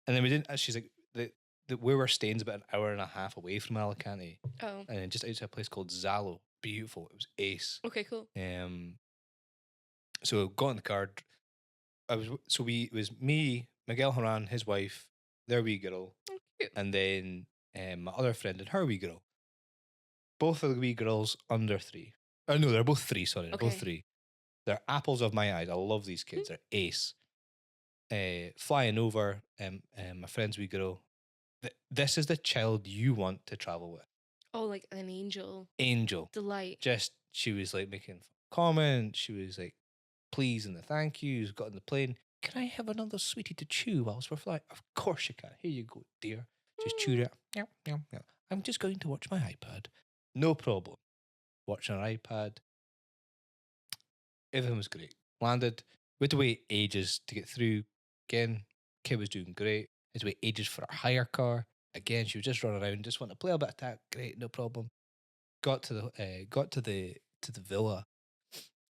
And then we didn't. She's like, the where we're staying is about an hour and a half away from Alicante. Oh. And then just outside a place called Zalo. Beautiful. It was ace. Okay, cool. So got in the car. It was me, Miguel Haran, his wife, their wee girl, and then my other friend and her wee girl. Both of the wee girls under 3. Oh no, they're both 3. Sorry, they're both 3. They're apples of my eyes. I love these kids. They're ace. Flying over, my friend's wee girl. This is the child you want to travel with. Oh, like an angel. Angel. Delight. Just, she was like making comments. She was like pleasing the thank yous. Got on the plane. Can I have another sweetie to chew whilst we're flying? Of course you can. Here you go, dear. Just chew it. Yeah. I'm just going to watch my iPad. No problem. Watching our iPad. Everything was great. Landed. We had to wait ages to get through. Again, kid was doing great. Had to wait ages for our hire car. Again, she was just running around, just wanting to play a bit of tag. Great, no problem. Got to the villa.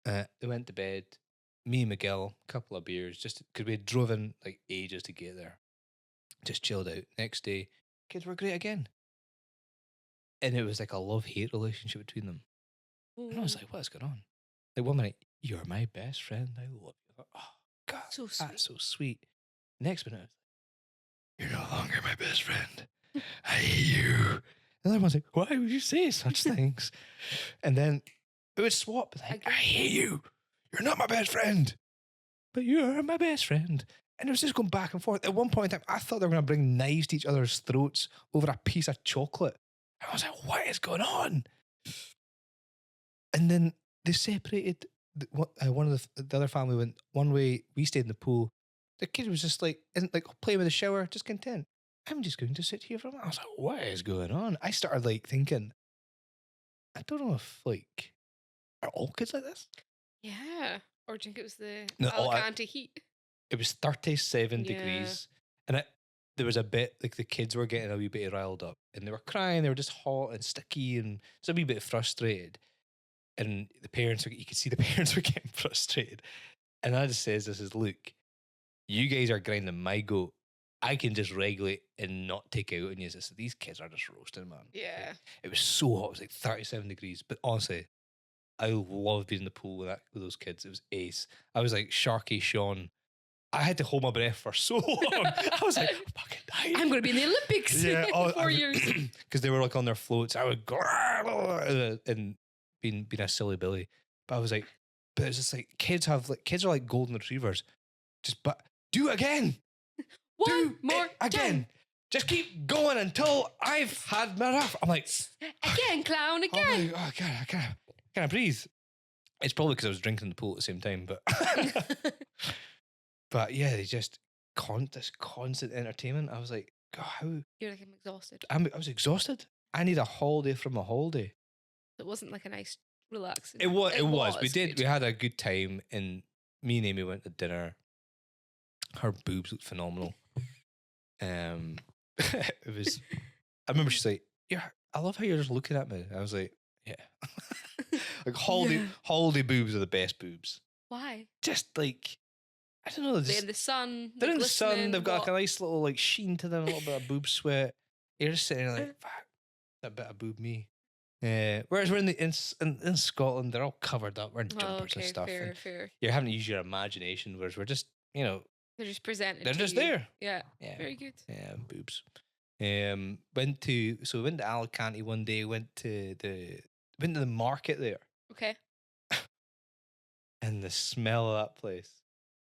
They went to bed. Me and Miguel, a couple of beers, just because we had driven like ages to get there. Just chilled out. Next day, kids were great again. And it was like a love-hate relationship between them. And I was like, what's going on? Like one minute, you're my best friend. I love you. Like, oh, God, So sweet. that's so sweet. Next minute, you're no longer my best friend. I hate you. And the other one's like, why would you say such things? And then it would swap. Like, I hate you. You're not my best friend. But you're my best friend. And it was just going back and forth. At one point in time, I thought they were going to bring knives to each other's throats over a piece of chocolate. And I was like, what is going on? And then they separated. One of the other family went one way. We stayed in the pool. The kid was just like, playing with the shower, just content. I'm just going to sit here for a minute. I was like, what is going on? I started like thinking, I don't know if like, are all kids like this? Yeah. Or do you think it was the No, Alicante heat? It was 37 degrees. And there was a bit, like the kids were getting a wee bit riled up. And they were crying. They were just hot and sticky and just a wee bit frustrated. and you could see the parents were getting frustrated. And I just says, "This is look, you guys are grinding my goat. I can just regulate and not take out on you." So these kids are just roasting, man. Yeah. It was so hot. It was like 37 degrees. But honestly, I love being in the pool with those kids. It was ace. I was like Sharky Sean. I had to hold my breath for so long. I was like, I'm fucking dying. I'm going to be in the Olympics in 4 years. Because they were like on their floats. I would go and being a silly Billy. But I was like, but it's just like kids are like golden retrievers. But do it again. One more again. time. Just keep going until I've had my enough. I'm like, again, clown, again. Oh God, I can't breathe. It's probably because I was drinking in the pool at the same time, but but yeah, they just this constant entertainment. I was like, God, how? You're like, I'm exhausted. I was exhausted. I need a holiday from a holiday. It wasn't like a nice, relaxing. It was. We good. We had a good time, and me and Amy went to dinner. Her boobs looked phenomenal. It was. I remember she's like, "Yeah, I love how you're just looking at me." I was like, "Yeah." Like holiday boobs are the best boobs. Why? Just like, I don't know. They're in the sun. They're in the sun. glistening, They've got like what? a nice little like sheen to them, a little bit of boob sweat. You're just sitting there like, fuck, that bit of boob me. Whereas we're in Scotland, they're all covered up. We're in jumpers and stuff. Fair, And fair. you're having to use your imagination, whereas we're just, They're just presented. they're to just you. there. Yeah. Yeah. Very good. Yeah, boobs. We went to Alicante one day. Went to the market there, Okay. and the smell of that place.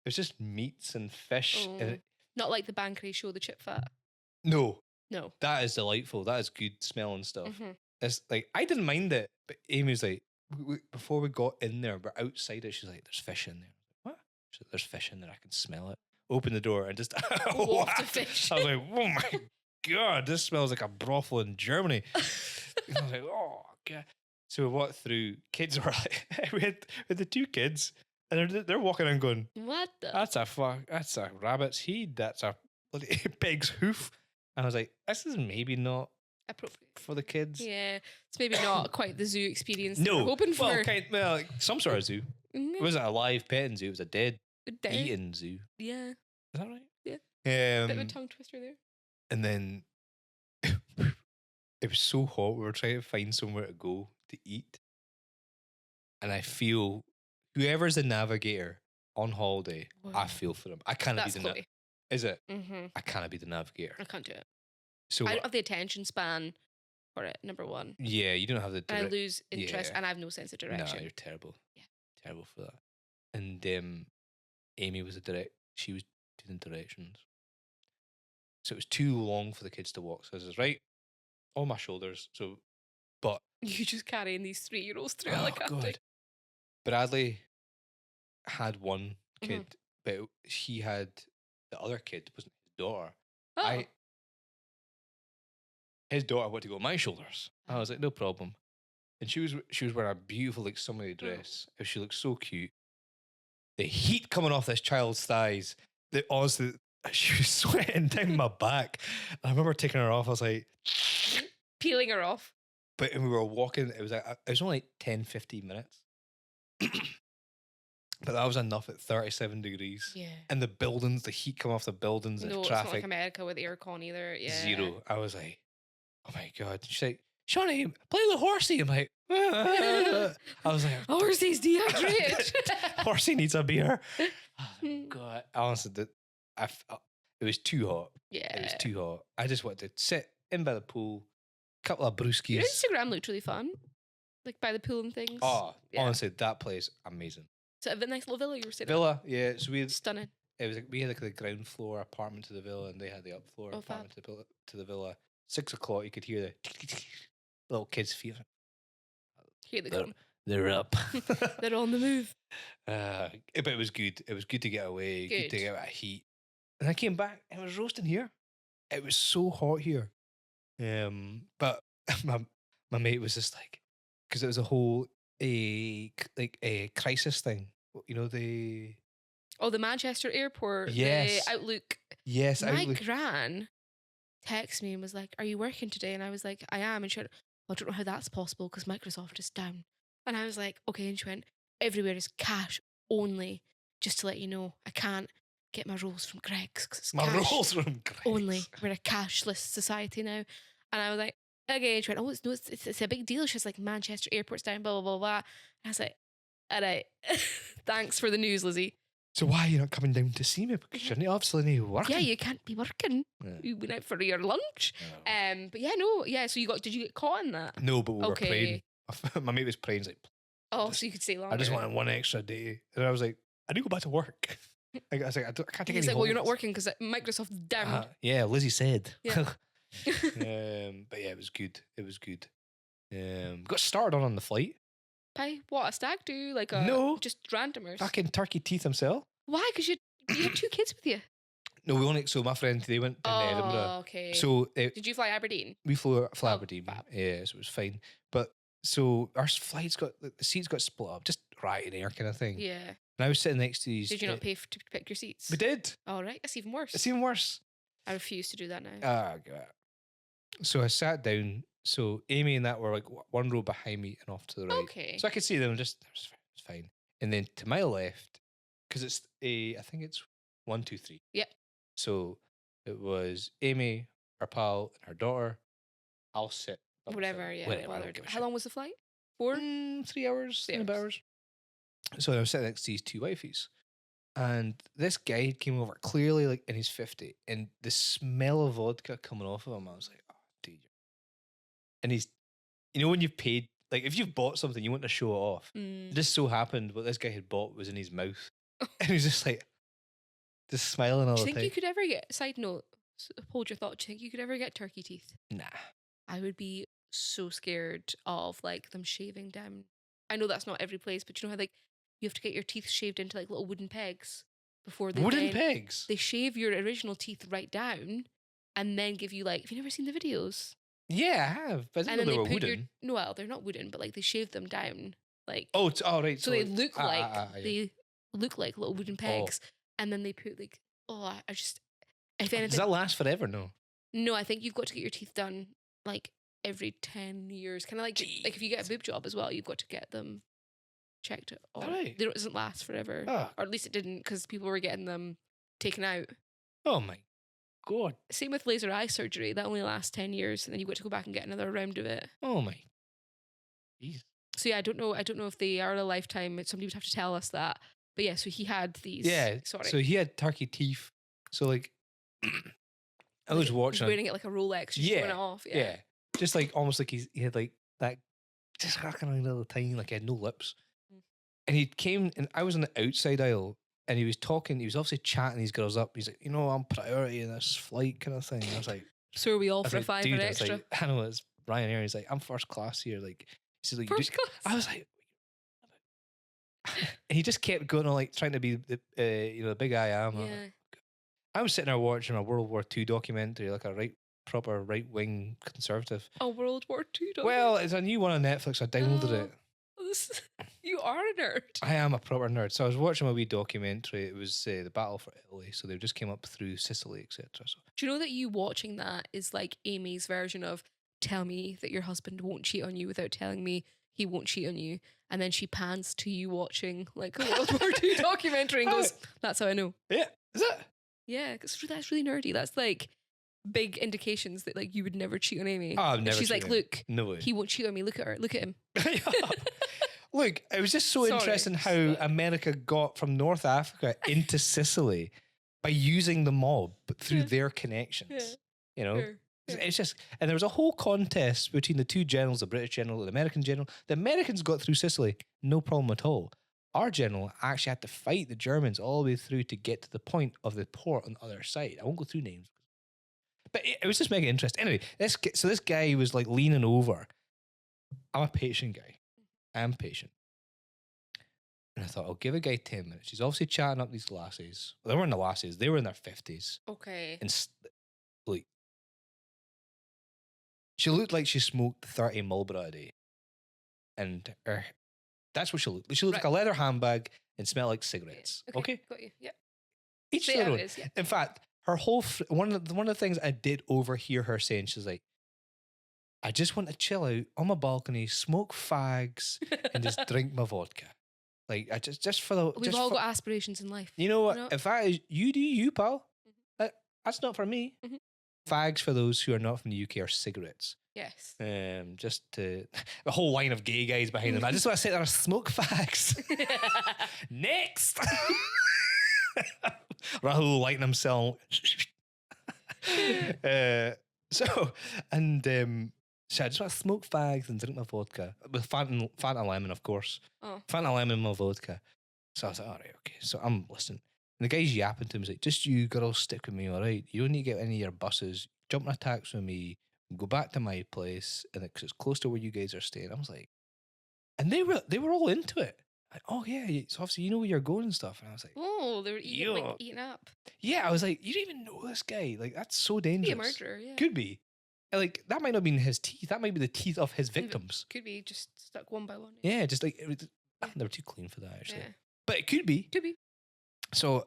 It was just meats and fish. Oh. And Not like the Bankery show, the chip fat. no, No. that is delightful. That is good smelling stuff. Mm-hmm. It's like I didn't mind it, but Amy was like, before we got in there, we're outside it. She's like, "There's fish in there." What? She's like, "There's fish in there. I can smell it." Open the door and just Waft of fish. I was like, "Oh my God, this smells like a brothel in Germany." And I was like, "Oh God." So we walked through. Kids were like, we had the two kids, and they're walking around going, What the? That's a rabbit's head. That's a bloody pig's hoof." And I was like, "This is maybe not Appropriate. for the kids." Yeah. It's maybe not quite the zoo experience that No, we're hoping for. well, like some sort of zoo. Mhm. It wasn't a live petting zoo. It was a dead Dead. eating zoo. Yeah. Is that right? Yeah. Bit of a Um, tongue twister there. and then it was so hot. We were trying to find somewhere to go to eat, and I feel whoever's the navigator on holiday, I Wow. feel for them. I can't That's be the Chloe. Is it? Mm-hmm. I can't be the navigator. I can't do it. So I don't have the attention span for it, number one. yeah, you don't have the. And I lose interest yeah. and I have no sense of direction. No, you're terrible. Yeah. Terrible for that. And Amy was she was doing directions. So it was too long for the kids to walk. So I was right on my shoulders. So, but You just carrying these 3-year-olds through oh Alicante. God, Bradley had one Mhm. kid, but he had the other kid wasn't his daughter. Oh. His daughter wanted to go on my shoulders. I was like, no problem. And she was wearing a beautiful like summery dress. And she looked so cute. The heat coming off this child's thighs. Honestly, she was sweating down my back. And I remember taking her off. I was like, Peeling her off. but we were walking. It was only like 10, 15 minutes. But that was enough at 37 degrees. Yeah. And the buildings, the heat coming off the buildings, No, the it's not traffic. like America with aircon either. Yeah. Zero. I was like, oh my God. She's like, Shawnee, play the horsey. I'm like, I was like, Horses dehydrated. horsey needs a beer. Oh, God. Honestly, it was too hot. Yeah. It was too hot. I just wanted to sit in by the pool, couple of Your brewskis. Instagram looked really fun. Like by the pool and things. Oh, Yeah. honestly, that place, amazing. So a nice little villa you were staying Villa, yeah. So at. Stunning. we had like the ground floor apartment to the villa, and they had the up floor Oh, apartment to the villa. 6 o'clock, you could hear the little kids' feet. Here they come. They're up. They're on the move. But it was good. It was good to get away. Good to Good. get out of heat. And I came back and it was roasting here. It was so hot here. But my mate was just like, because it was a whole a crisis thing. You know the Oh, the Manchester airport. Yes. The Outlook. yes. My Outlook. gran texted me and was like, "Are you working today?" And I was like, "I am." And she went, "Well, I don't know how that's possible because Microsoft is down." And I was like, okay. And she went, everywhere is cash only. Just to let you know, I can't get my rolls from Greg's because it's My cash rolls from Greg's. only. We're a cashless society now. And I was like, okay. And she went, oh, it's a big deal. She's like, Manchester airport's down, blah, blah, blah, blah. And I was like, all right. Thanks for the news, Lizzie. So why are you not coming down to see me? Because you're obviously not working. Yeah, you can't be working. Yeah. You went out for your lunch. Oh. But yeah, no, yeah. So did you get caught in that? No, but we were Okay. praying. My mate was praying. He's like, Oh, so you could stay longer. I just wanted one extra day. And I was like, I need to go back to work. I was like, I can't take He's any like, well, you're not holidays. working because Microsoft's down. Yeah, Lizzie said. Yeah. But yeah, it was good. It was good. Got started on the flight. Pie? What, a stag do? Like No. just randomers? Fucking Turkey Teeth himself. Why? Because you had 2 kids with you. No, so my friend, they went to Edinburgh. Okay. So Did you fly Aberdeen? we flew Oh, Aberdeen. fab. Yeah, so it was fine. But so our flights the seats got split up, just Ryanair kind of thing. Yeah. And I was sitting next to these. Did you not pay to pick your seats? We did. All right. That's even worse. It's even worse. I refuse to do that now. Ah, God. So I sat down. So Amy and that were like one row behind me and off to the right. Okay. So I could see them. It's fine. And then to my left, because it's I think it's 1, 2, 3. Yep. So it was Amy, her pal, and her daughter. I'll sit. Whatever. Yeah. Whatever, I don't Bothered. give a How shit. long was the flight? 4? 3 hours, 3 3 hours. So I was sitting next to these 2 wifeys. And this guy came over, clearly like in his 50s, and the smell of vodka coming off of him, I was like, oh, dude. And he's, when you've paid, like if you've bought something, you want to show it off. It just so happened what this guy had bought was in his mouth. And he was just like, just smiling all Do the you time. think you could ever get, side note, hold your thought, do you think you could ever get turkey teeth? Nah. I would be so scared of like them shaving down. I know that's not every place, but you know how like you have to get your teeth shaved into like little wooden pegs before they Wooden pegs? They shave your original teeth right down and then give you like, have you never seen the videos? Yeah, I have. But I didn't know they were wooden. No, well, they're not wooden, but like they shave them down. Like Right. So they look like yeah. they look like little wooden pegs. And then they put like I just if anything Does that last forever? No. I think you've got to get your teeth done like every 10 years. Kind of like if you get a boob job as well, you've got to get them checked. Right. They doesn't last forever. Oh. Or at least it didn't because people were getting them taken out. Oh my God. Same with laser eye surgery. That only lasts 10 years and then you've got to go back and get another round of it. Oh my. Jeez. So yeah, I don't know if they are a lifetime. Somebody would have to tell us that. But yeah, so he had these. Yeah. Sorry. So he had turkey teeth. So like, I was watching. Wearing it like a Rolex, just showing it off. Yeah. Just like almost like he had like that, just rocking around all the time, like he had no lips. And he came, and I was on the outside aisle, and he was talking. He was obviously chatting these girls up. He's like, I'm priority in this flight kind of thing. And I was like, so are we all I for a was $5 dude, extra? I was like, I know it's Ryanair. He's like, I'm first class here. Like, he said, like, First class. I was like, and he just kept going on, like trying to be the, the big I am. Yeah. I was sitting there watching a World War II documentary, like a proper right wing conservative. A World War II documentary? Well, it's a new one on Netflix. I downloaded it. You are a nerd. I am a proper nerd. So I was watching a wee documentary. It was the battle for Italy. So they just came up through Sicily, etc. So Do you know that you watching that is like Amy's version of tell me that your husband won't cheat on you without telling me he won't cheat on you, and then she pans to you watching like a World War II documentary and goes, "That's how I know." Yeah, is it? Yeah, because that's really nerdy. That's like big indications that like you would never cheat on Amy. Oh, I've never. She's like, "Look, no way. he won't cheat on me. Look at her. Look at him." Look, it was just so interesting how America got from North Africa into Sicily by using the mob through their connections. You know, it's just, and there was a whole contest between the two generals, the British general and the American general. The Americans got through Sicily, no problem at all. Our general actually had to fight the Germans all the way through to get to the point of the port on the other side. I won't go through names, but it was just mega interesting. Anyway, this guy was like leaning over. I'm a patient guy. I'm patient. And I thought, I'll give a guy 10 minutes. He's obviously chatting up these lasses. Well, they weren't the lasses. They were in their 50s. Okay. And like, she looked like she smoked 30 Marlboro a day. And that's what she looked. She looked like a leather handbag and smelled like cigarettes. Okay? Got you. Yeah. Each Say their how own. it is, yeah. In fact, her whole one of the things I did overhear her saying, she's like, I just want to chill out on my balcony, smoke fags, and just drink my vodka. Like, I just for the... We've all got aspirations in life. You know what? If you do you, pal. That's not for me. Mhm. Fags, for those who are not from the UK, are cigarettes. Yes. Just to... A whole line of gay guys behind them. I just want to sit there and smoke fags. Next! Rahul lighting himself. So I just want to smoke fags and drink my vodka with Fanta lemon, of course. Oh. Fanta lemon in my vodka. So I was like, all right, okay. So I'm listening. And the guy's yapping to him. He's like, just you girls stick with me, all right? You don't need to get any of your buses. Jump in a taxi with me. Go back to my place, and because it's close to where you guys are staying. I was like, and they were all into it. Like, oh yeah, so obviously you know where you're going and stuff. And I was like, oh, they were eating up. Yeah, I was like, you don't even know this guy. Like, that's so dangerous. Could be a murderer, yeah. Could be. Like, that might not have been his teeth. That might be the teeth of his victims. Could be just stuck one by one. Yeah, just like, they were too clean for that, actually. Yeah. But it could be. Could be. So,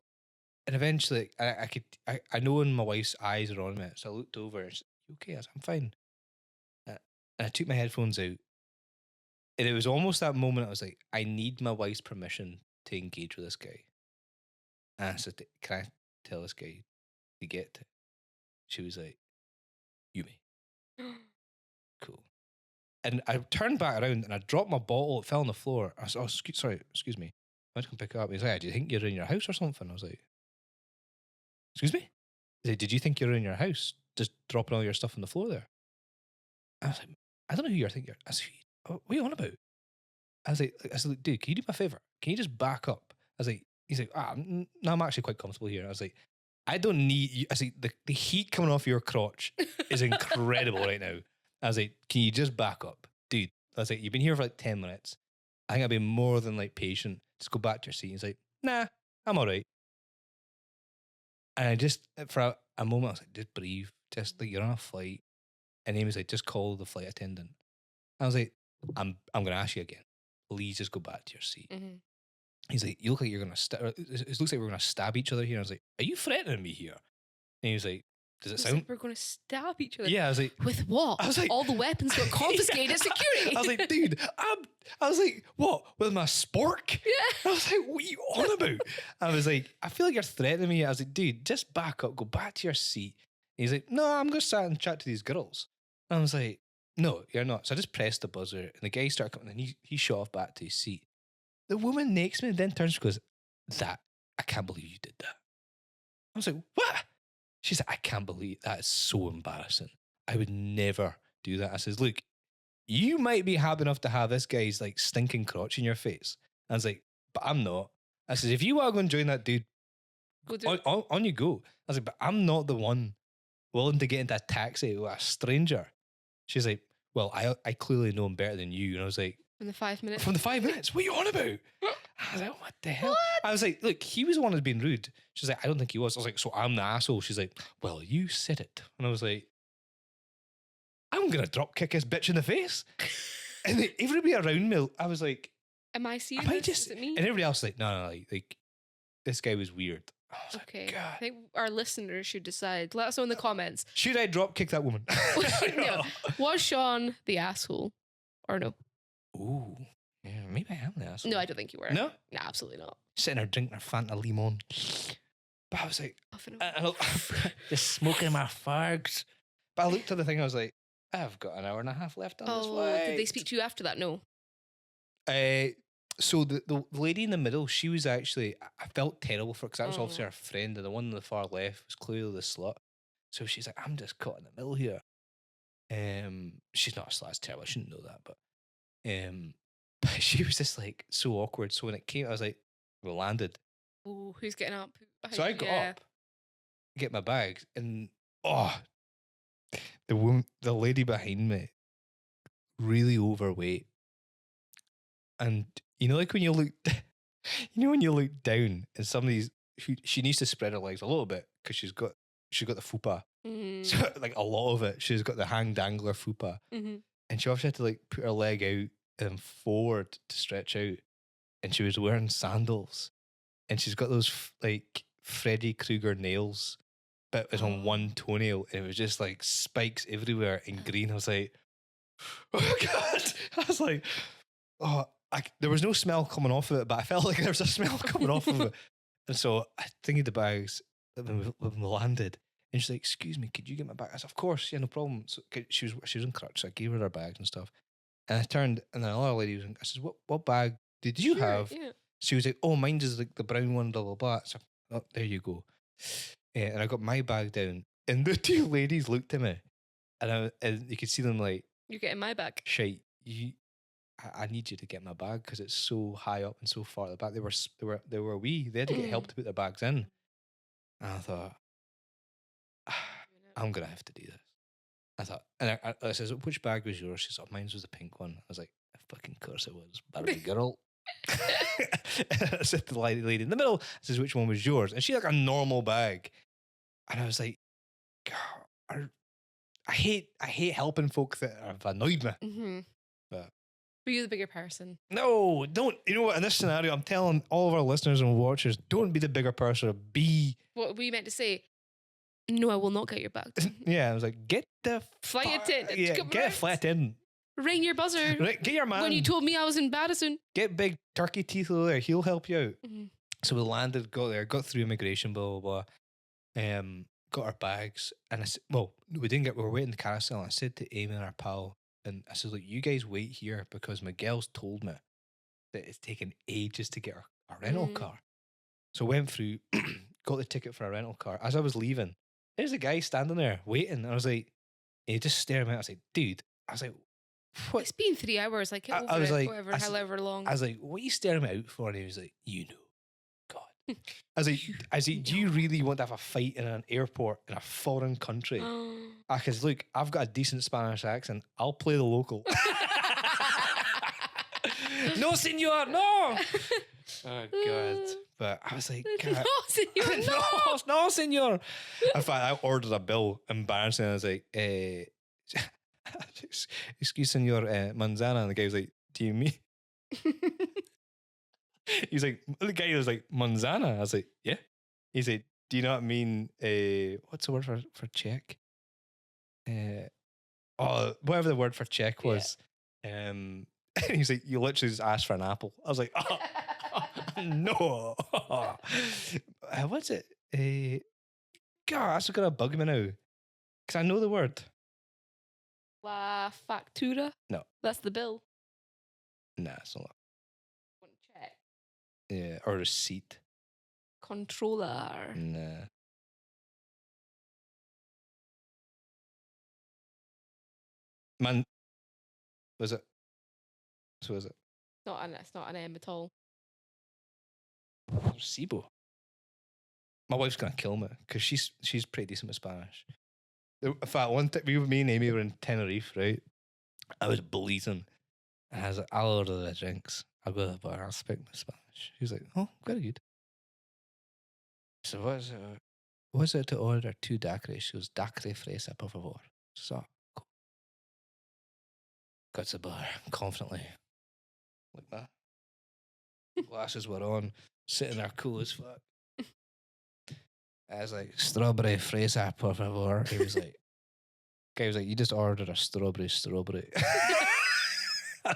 and eventually, I know when my wife's eyes are on me, so I looked over and she's like, okay, I said, I'm fine. And I took my headphones out. And it was almost that moment I was like, I need my wife's permission to engage with this guy. And I said, can I tell this guy to get it? She was like, you may. Cool. And I turned back around and I dropped my bottle. It fell on the floor. I said, excuse me. I went to come pick it up. He's like, do you think you're in your house or something? I was like, excuse me? He said, did you think you're in your house? Just dropping all your stuff on the floor there? I was like, I don't know who you're thinking. I said, what are you on about? I was like, dude, can you do me a favor? Can you just back up? I was like, he's like, no, I'm actually quite comfortable here. I was like, I don't need you. I was like, the heat coming off your crotch is incredible right now. I was like, can you just back up? Dude, I was like, you've been here for like 10 minutes. I think I'd be more than like patient. Just go back to your seat. He's like, nah, I'm all right. And I just, for a moment, I was like, just breathe. Just like, you're on a flight. And he was like, just call the flight attendant. I was like, I'm going to ask you again. Please just go back to your seat. Mm-hmm. He's like, you look like you're going to it looks like we're going to stab each other here. I was like, are you threatening me here? And he was like, does it sound? Like we're going to stab each other. Yeah, I was like, with what? I was like, all the weapons got confiscated at security. I was like, dude, I was like, what? With my spork? Yeah. I was like, what are you on about? I was like, I feel like you're threatening me. I was like, dude, just back up, go back to your seat. And he's like, no, I'm going to sit and chat to these girls. And I was like, no, you're not. So I just pressed the buzzer and the guy started coming and he shot off back to his seat. The woman next to me then turns and goes, I can't believe you did that. I was like, what? She's like, I can't believe that is so embarrassing. I would never do that. I says, look, you might be happy enough to have this guy's like stinking crotch in your face. I was like, but I'm not. I says, if you want to go and join that dude, on you go. I was like, but I'm not the one willing to get into a taxi with a stranger. She's like, well, I clearly know him better than you. And I was like, From the 5 minutes? From the 5 minutes? What are you on about? I was like, what the hell? What? I was like, look, he was the one who's being rude. She's like, I don't think he was. I was like, so I'm the asshole. She's like, well, you said it. And I was like, I'm going to drop kick this bitch in the face. And then everybody around me, I was like, am I seeing am I this? just, Is it me? and everybody else was like, no, like this guy was weird. I was Okay. like, God. I think our listeners should decide. Let us know in the comments. Should I drop kick that woman? No. Was Sean the asshole or no? Ooh. Yeah, maybe I am the asshole. No, I don't think you were. No? No, absolutely not. Sitting there drinking her Fanta Limon. But I was like, Often just smoking my fargs. But I looked at the thing, I was like, I've got an hour and a half left on this flight. Did they speak to you after that? No. So the lady in the middle, she was actually, I felt terrible for her because that was obviously her friend, and the one on the far left was clearly the slut. So she's like, I'm just caught in the middle here. She's not a slut, it's terrible. I shouldn't know that, but she was just like so awkward. So when it came, I was like, we landed. Oh, who's getting up? So I got up, get my bags, and the lady behind me, really overweight. And you know, like when you look, when you look down, and somebody's, she needs to spread her legs a little bit because she's got the fupa, so like a lot of it. She's got the hang dangler fupa, and she obviously had to like put her leg out and forward to stretch out, and she was wearing sandals, and she's got those like Freddy Krueger nails, but it was on one toenail, and it was just like spikes everywhere in green. I was like, oh God. I was like, oh, there was no smell coming off of it, but I felt like there was a smell coming off of it. And so I thingied the bags when we landed. And she's like, excuse me, could you get my bag? I said, of course, yeah, no problem. So she was in crutch, so I gave her her bags and stuff. And I turned, and then another lady was, I said, what bag did you have? Yeah. She was like, oh, mine's is like the brown one, blah, blah, blah. So, oh, there you go. And I got my bag down, and the two ladies looked at me, and you could see them like, you're getting my bag. Shite, I need you to get my bag because it's so high up and so far at the back. They were wee. They had to get help to put their bags in. And I thought, I'm gonna have to do this. I thought, and I says, which bag was yours? She said, mine was the pink one. I was like, fucking course it was, Barbie girl. I said to the lady in the middle, I says, which one was yours? And she had like a normal bag. And I was like, God, I hate helping folk that have annoyed me. Mm-hmm. But were you the bigger person? No, don't. You know what? In this scenario, I'm telling all of our listeners and watchers, don't be the bigger person. Be. What were you meant to say? No, I will not get your bag. Yeah, I was like, get the flight attendant. Yeah, get a flight attendant. Ring your buzzer. Right, get your man. When you told me I was embarrassing. Get big turkey teeth over there. He'll help you out. Mm-hmm. So we landed, got there, got through immigration, blah, blah, blah. Got our bags. And I said, well, we were waiting in the carousel. And I said to Amy and our pal, and I said, look, you guys wait here because my girls told me that it's taken ages to get our rental car. So I went through, got the ticket for a rental car. As I was leaving, there's a guy standing there waiting. And I was like, he just stared at me. I was like, dude, what? It's been 3 hours. Like, I was like, however long. I was like, what are you staring me out for? And he was like, you know, God. I was like, do you really want to have a fight in an airport in a foreign country? Because look, I've got a decent Spanish accent. I'll play the local. No, senor, no. Oh God! But I was like, no, senor, no, no, senor. In fact, I ordered a bill, embarrassing. I was like, excuse senor, manzana. And the guy was like, do you mean? He's like, the guy was like, manzana. I was like, yeah. He said, do you not mean what's the word for check? Whatever the word for check was. Yeah. He's like, you literally just asked for an apple. I was like, oh, no. What's it? God, that's gonna bug me now. Because I know the word. La factura? No. That's the bill. Nah, it's not. Check. Yeah, or receipt. Controller. Nah. Man, was it? So is it? It's not an M at all. Recibo. My wife's gonna kill me because she's pretty decent with Spanish. In fact, one time me and Amy were in Tenerife, right? I was bleeding, and I was like, "I'll order the drinks. I'll go to the bar. I'll speak my Spanish." She was like, "Oh, very good." So what is it to order 2 daiquiris? She goes, "Daiquiri fresa, por favor." So cool. Got to the bar confidently. Like that. Glasses were on, sitting there cool as fuck. I was like, strawberry fresa, por favor. He was like, guy was like, you just ordered a strawberry. I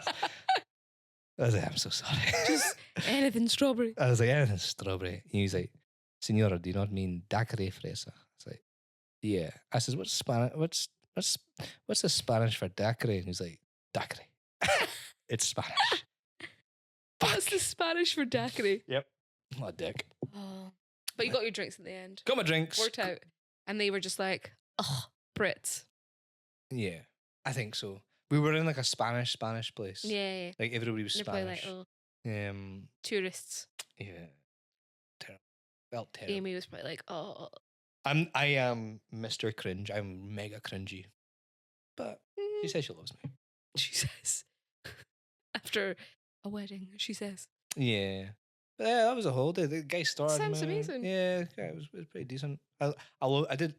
was like, I'm so sorry. Just anything strawberry. I was like, anything strawberry. He was like, Senora, do you not mean daiquiri fresa? I was like, yeah. I says, what's Spanish? What's the Spanish for daiquiri? And he's like, daiquiri. It's Spanish. What's the Spanish for daiquiri? Yep. What a dick. Oh. But you got your drinks at the end. Got my drinks. Worked out. And they were just like, oh, Brits. Yeah, I think so. We were in like a Spanish place. Yeah. Like everybody was and Spanish. Like, oh. Tourists. Yeah. Terrible. Felt terrible. Amy was probably like, oh. I am Mr. Cringe. I'm mega cringy. But she says she loves me. She says. After a wedding, she says. Yeah. But yeah, that was a holiday. The guy started. Sounds amazing. Yeah, it was pretty decent. I did.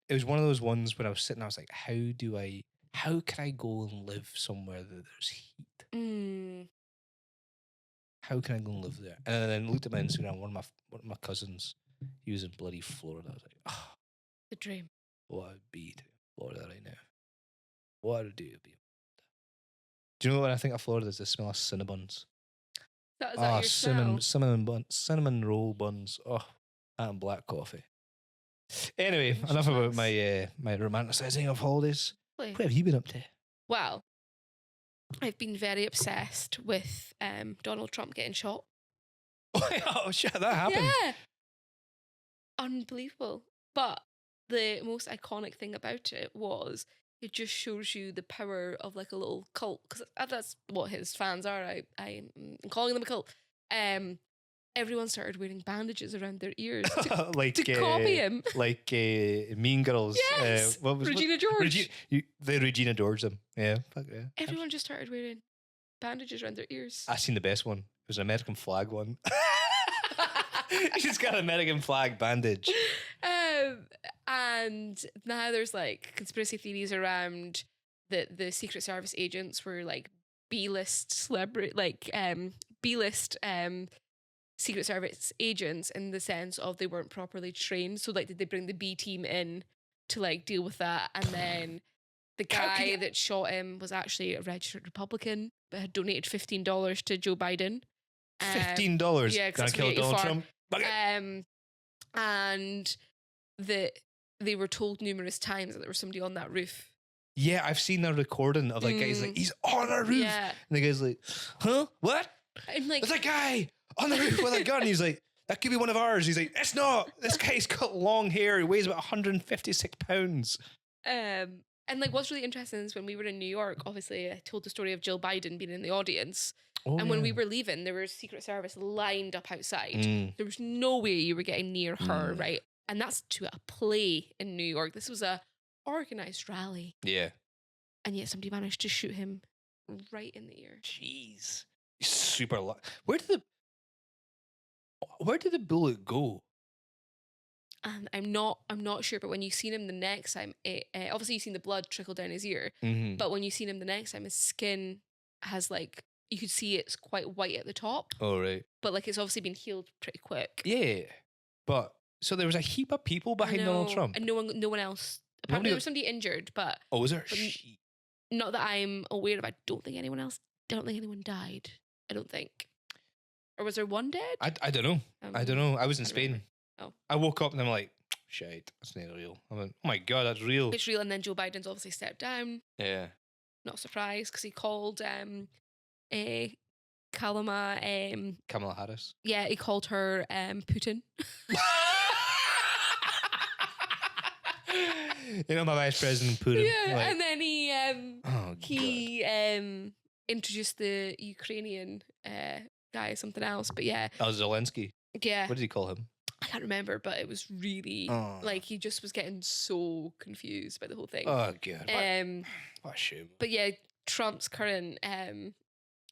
It was one of those ones when I was sitting. I was like, how can I go and live somewhere that there's heat? How can I go and live there? And then looked at my Instagram. One of my cousins, he was in bloody Florida. I was like, oh, the dream. What would be to Florida right now? What would it do to be? Do you know what I think of Florida is? The smell of cinnabuns. Is that your smell? Cinnamon roll buns. Oh, and black coffee. Anyway, enough about my my romanticising of holidays. What have you been up to? Well, I've been very obsessed with Donald Trump getting shot. Oh shit, that happened. Yeah. Unbelievable. But the most iconic thing about it was it just shows you the power of like a little cult, because that's what his fans are. I'm calling them a cult. Everyone started wearing bandages around their ears to, like, to copy him. Like Mean Girls. Yes. Regina George. They Regina George them. Yeah. Fuck yeah. Everyone just started wearing bandages around their ears. I seen the best one. It was an American flag one. He's got an American flag bandage. And now there's like conspiracy theories around that the Secret Service agents were like B-list celebrity, like B-list Secret Service agents, in the sense of they weren't properly trained. So like, did they bring the B team in to like deal with that? And then the guy that shot him was actually a registered Republican, but had donated $15 to Joe Biden. $15? Yeah, gonna kill Donald Trump. And that they were told numerous times that there was somebody on that roof. Yeah, I've seen a recording of like guys like, he's on a roof. Yeah. And the guy's like, huh? What? I'm like, there's a guy on the roof with a gun. He's like, that could be one of ours. He's like, it's not. This guy's got long hair. He weighs about 156 pounds. And like, what's really interesting is when we were in New York, obviously I told the story of Jill Biden being in the audience. And when we were leaving, there was Secret Service lined up outside. There was no way you were getting near her, right? And that's to a play in New York. This was a organized rally. Yeah. And yet somebody managed to shoot him right in the ear. Jeez. Super Where did the bullet go? I'm not sure, but when you seen him the next time, obviously you seen the blood trickle down his ear, but when you seen him the next time, his skin has like, you could see it's quite white at the top. Oh, right. But like, it's obviously been healed pretty quick. Yeah. But so there was a heap of people behind Donald Trump. And no one else. Apparently there was somebody injured, but oh, was there? Not that I'm aware of. I don't think anyone died. I don't think. Or was there one dead? I don't know. I don't know. I was in Spain. Remember. Oh. I woke up and I'm like, shit, that's not real. I went, oh my God, that's real. It's real. And then Joe Biden's obviously stepped down. Yeah. Not surprised, because he called Kamala Harris. Yeah, he called her Putin. You know, my vice president Putin. Yeah, like, and then he introduced the Ukrainian guy as something else, but yeah. Oh, Zelensky. Yeah. What did he call him? I can't remember, but it was really like, he just was getting so confused by the whole thing. Oh God. What a shame. But yeah, Trump's current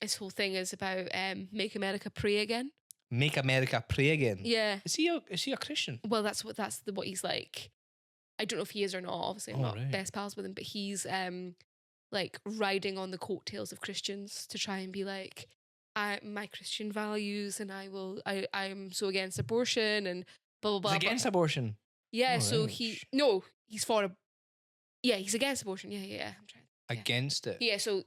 his whole thing is about make America pray again. Make America pray again. Yeah. Is he a Christian? Well, that's what he's like. I don't know if he is or not. Obviously, I'm not best pals with him, but he's like riding on the coattails of Christians to try and be like, my Christian values, and I'm so against abortion and blah blah blah. He's against abortion. Yeah. So he's for he's against abortion. Yeah. I'm trying. Against it. Yeah. So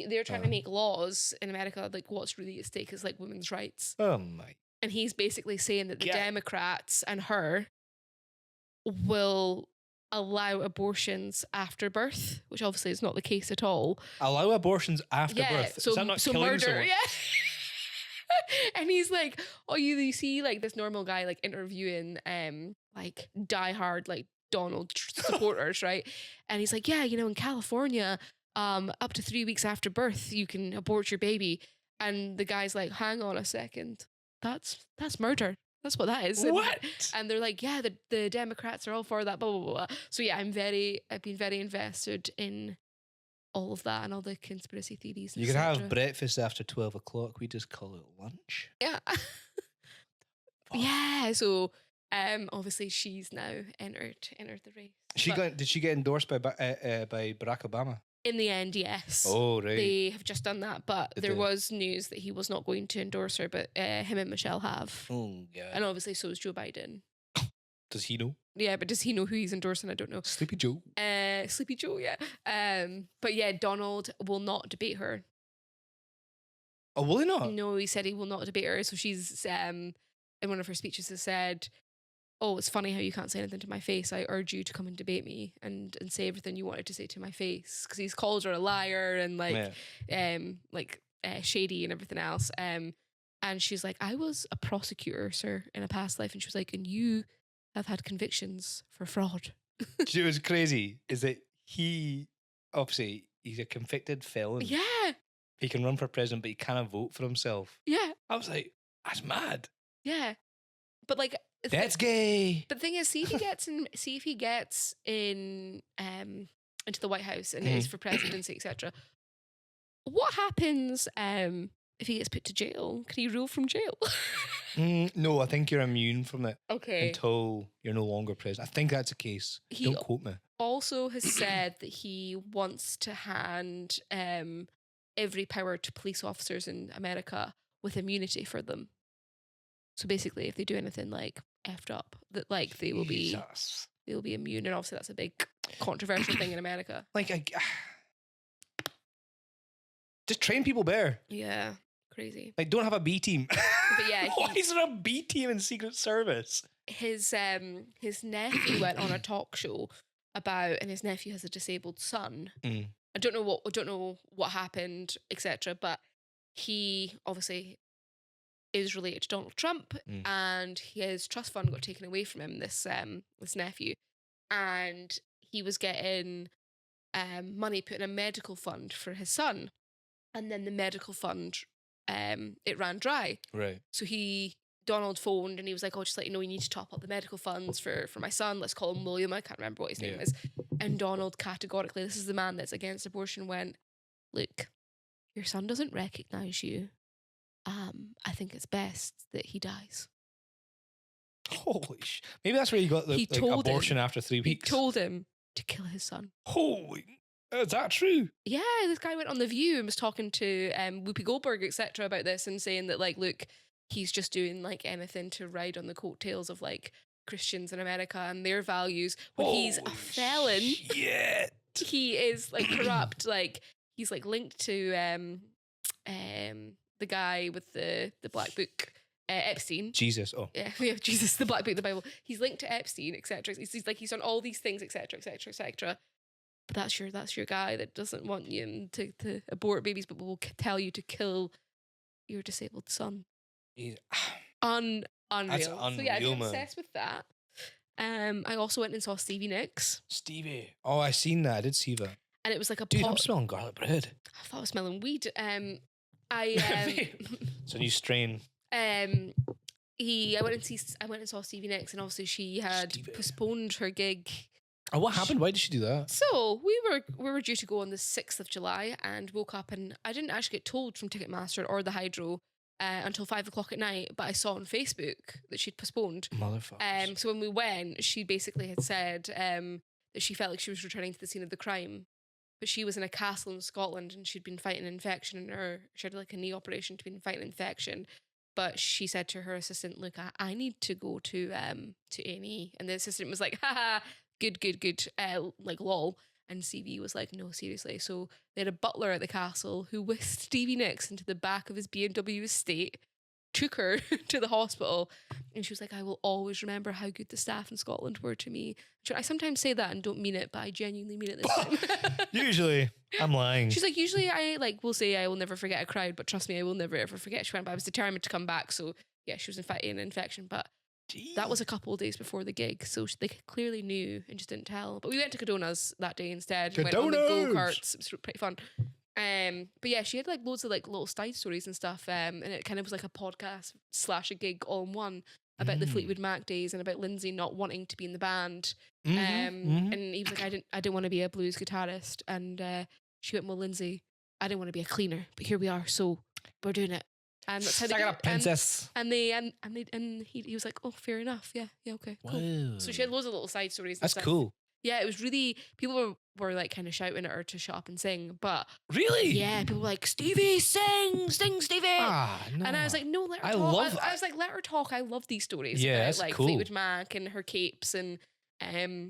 they're trying to make laws in America, like what's really at stake is like women's rights. Oh my. And he's basically saying that the Democrats and her will allow abortions after birth, which obviously is not the case at all. Allow abortions after birth? So, is that not killing murder, someone? yeah. And he's like, oh, you see like this normal guy like interviewing like diehard like Donald supporters, right? And he's like, yeah, in California, up to 3 weeks after birth, you can abort your baby. And the guy's like, hang on a second, that's murder. That's what that is. What? And they're like, yeah, the Democrats are all for that, blah, blah, blah. So yeah, I've been very invested in all of that and all the conspiracy theories. You can have breakfast after 12 o'clock. We just call it lunch. Yeah. Yeah. So obviously she's now entered the race. Did she get endorsed by Barack Obama? In the end, yes. Oh, right. They have just done that, but there was news that he was not going to endorse her, but him and Michelle have. Oh, God. And obviously so is Joe Biden. Does he know? Yeah, but does he know who he's endorsing? I don't know. Sleepy Joe. Sleepy Joe, yeah. But yeah, Donald will not debate her. Oh, will he not? No, he said he will not debate her. So she's in one of her speeches has said, "Oh, it's funny how you can't say anything to my face. I urge you to come and debate me and say everything you wanted to say to my face." Because he's called her a liar and shady and everything else. And she's like, "I was a prosecutor, sir, in a past life." And she was like, "And you have had convictions for fraud." It was crazy. Is that he obviously he's a convicted felon. Yeah. He can run for president, but he cannot vote for himself. Yeah. I was like, that's mad. Yeah. But like, that's gay. But the thing is, see if he gets in into the White House and is for presidency, etc. What happens if he gets put to jail? Can he rule from jail? No, I think you're immune from it. Okay. Until you're no longer president. I think that's the case. Don't quote me. Also has said that he wants to hand every power to police officers in America with immunity for them. So basically, if they do anything like effed up, that like they will be immune, and obviously that's a big controversial thing in America. Like, just train people better. Yeah, crazy. Like, don't have a B team. But yeah, why is there a B team in Secret Service? His nephew went on a talk show about, and his nephew has a disabled son. I don't know what happened, etc. But he obviously is related to Donald Trump, and his trust fund got taken away from him. This nephew, and he was getting money put in a medical fund for his son, and then the medical fund it ran dry. Right. So Donald phoned and he was like, "Oh, just let you know, you need to top up the medical funds for my son. Let's call him William." I can't remember what his name is. And Donald categorically, this is the man that's against abortion, went, "Look, your son doesn't recognise you. I think it's best that he dies." Holy sh! Maybe that's where he got the abortion after 3 weeks. He told him to kill his son. Holy, is that true? Yeah, this guy went on The View and was talking to Whoopi Goldberg, etc. about this and saying that, like, look, he's just doing like anything to ride on the coattails of like Christians in America and their values. When he's a felon, he is like corrupt. Like he's like linked to the guy with the black book, Epstein. Jesus. Oh, yeah, Jesus, the black book, the Bible. He's linked to Epstein, etc. He's like he's done all these things, etc., etc., etc. But that's your guy that doesn't want you to abort babies, but will tell you to kill your disabled son. Unreal. That's unreal. So yeah, I'm obsessed with that. I also went and saw Stevie Nicks. Stevie. Oh, I seen that. I did see that. And it was like a dude, I'm smelling garlic bread. I thought I was smelling weed. It's a new strain. I went and saw Stevie Nicks, and obviously she had postponed her gig. Oh, what happened? Why did she do that? So we were due to go on the 6th of July and woke up, and I didn't actually get told from Ticketmaster or the Hydro until 5 o'clock at night, but I saw on Facebook that she'd postponed. Motherfuckers. So when we went, she basically had said that she felt like she was returning to the scene of the crime, but she was in a castle in Scotland and she'd been fighting an infection she had like a knee operation to be fighting infection. But she said to her assistant, "Look, I need to go to A&E," and the assistant was like, "Haha, good, like lol." And CV was like, "No, seriously." So they had a butler at the castle who whisked Stevie Nicks into the back of his BMW estate, took her to the hospital, and she was like, "I will always remember how good the staff in Scotland were to me." I sometimes say that and don't mean it, but I genuinely mean it this time. Usually, I'm lying. She's like, "Usually I will say I will never forget a crowd, but trust me, I will never ever forget." She went, "But I was determined to come back." So yeah, she was fighting an infection, but that was a couple of days before the gig, so they clearly knew and just didn't tell. But we went to Cadona's that day instead. We went on the go-karts. It was pretty fun. But yeah, she had like loads of like little side stories and stuff, and it kind of was like a podcast / a gig all in one about the Fleetwood Mac days and about Lindsay not wanting to be in the band. And he was like, I didn't want to be a blues guitarist, and she went, "Well, Lindsay, I didn't want to be a cleaner, but here we are, so we're doing it." And that's how they got a princess. And he was like, "Oh, fair enough. Yeah, okay, cool." Wow. So she had loads of little side stories. And That's stuff. cool. Yeah, it was really, people were like kind of shouting at her to shut up and sing, but really, yeah, people were like, "Stevie, sing, Stevie." No. And I was like, "No, let her talk." I was like, "Let her talk. I love these stories." Yeah, about, that's like cool. Fleetwood Mac and her capes and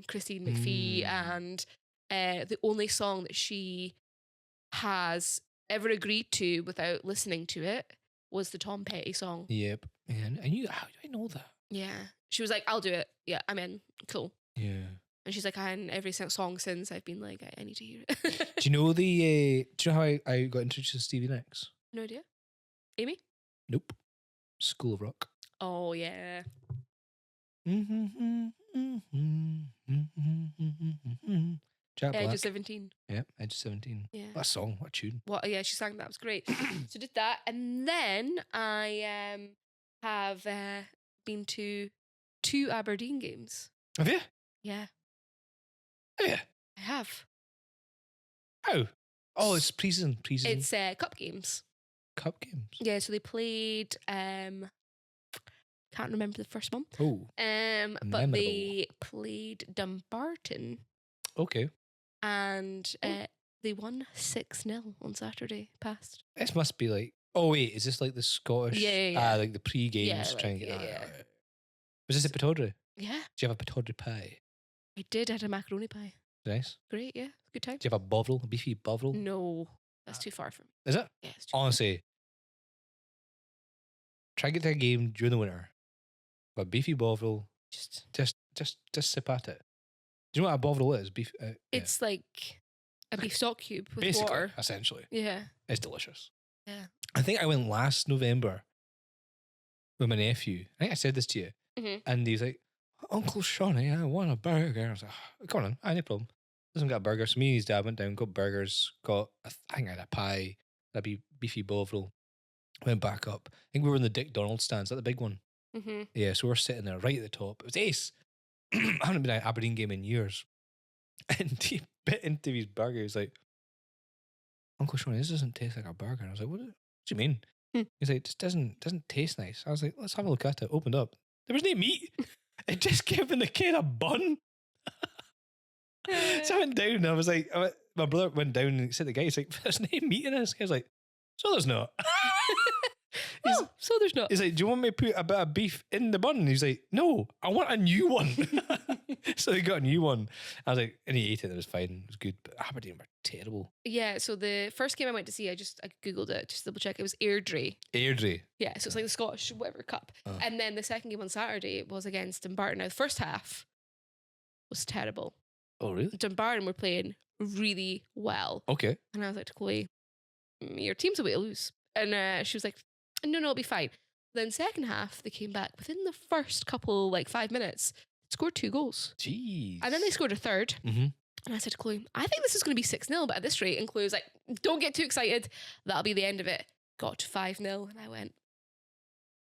Christine McVie and the only song that she has ever agreed to without listening to it was the Tom Petty song. Yep. And you, how do I know that? Yeah. She was like, I'll do it. Yeah, I'm in. Cool. Yeah. And she's like, and every song since I've been like, I need to hear it. Do you know do you know how I got introduced to Stevie Nicks? No idea. Amy? Nope. School of Rock. Oh, yeah. Age of 17. Yeah, Age of 17. Yeah. What a song, what a tune. Well, yeah, she sang that. It was great. So did that. And then I have been to 2 Aberdeen games. Have you? Yeah, Have you? I have. How? Oh, it's pre-season. It's cup games. Cup games. Yeah, so they played can't remember the first one. Oh. But memorable. they played Dumbarton Okay. and they won 6-0 on Saturday past. This must be like, oh wait, is this like the Scottish? Yeah. Like the pre-games Yeah, trying like, to get. yeah. Was this a Pataudry? Yeah, Do you have a Pataudry pie? I did. I had a macaroni pie. Nice. Great, yeah. Good time. Do you have a bovril, a beefy bovril? No, that's too far from me. Is it? Yeah, it's too Honestly, try and get to a game during the winter. Got a beefy bovril. Just Just sip at it. Do you know what a bovril is? Beef. it's like a beef stock cube with basically, water. essentially, Yeah. it's delicious. Yeah. I think I went last November with my nephew. I think I said this to you, and he's like, "Uncle Shawnee, I want a burger." I was like, oh, "Come on, no problem." Doesn't got a burger. So me and his dad went down, got burgers, I think I had a pie, that'd be beefy bovril. Went back up. I think we were in the Dick Donald stand. Is that the big one? Mm-hmm. Yeah, so we're sitting there right at the top. It was ace. I haven't been at an Aberdeen game in years. And he bit into his burger. He's like, "Uncle Sean, this doesn't taste like a burger." And I was like, what do you mean? He's like, "It just doesn't taste nice." I was like, "Let's have a look at it." Opened up. There was no meat. It just given the kid a bun. So I went down and I was like, my brother went down and said to the guy, he's like, "There's no meat in this." I was like, "So there's not." So there's not. He's like, "Do you want me to put a bit of beef in the bun?" And he's like, "No, I want a new one." So he got a new one. I was like, and he ate it. It was fine. It was good. But Aberdeen were terrible. Yeah, so the first game I went to see, I Googled it just to double check. It was Airdrie. Airdrie. Yeah, so it's like the Scottish whatever cup. Oh. And then the second game on Saturday was against Dumbarton. Now, the first half was terrible. Oh, really? Dumbarton were playing really well. Okay. And I was like to Chloe, "Your team's a way to lose." And she was like, "No, it'll be fine." Then second half, they came back within the first couple, like 5 minutes, scored 2 goals. Jeez. And then they scored a third. Mm-hmm. And I said to Chloe, "I think this is going to be 6-0, but at this rate." And Chloe was like, "Don't get too excited. That'll be the end of it." Got to 5-0. And I went,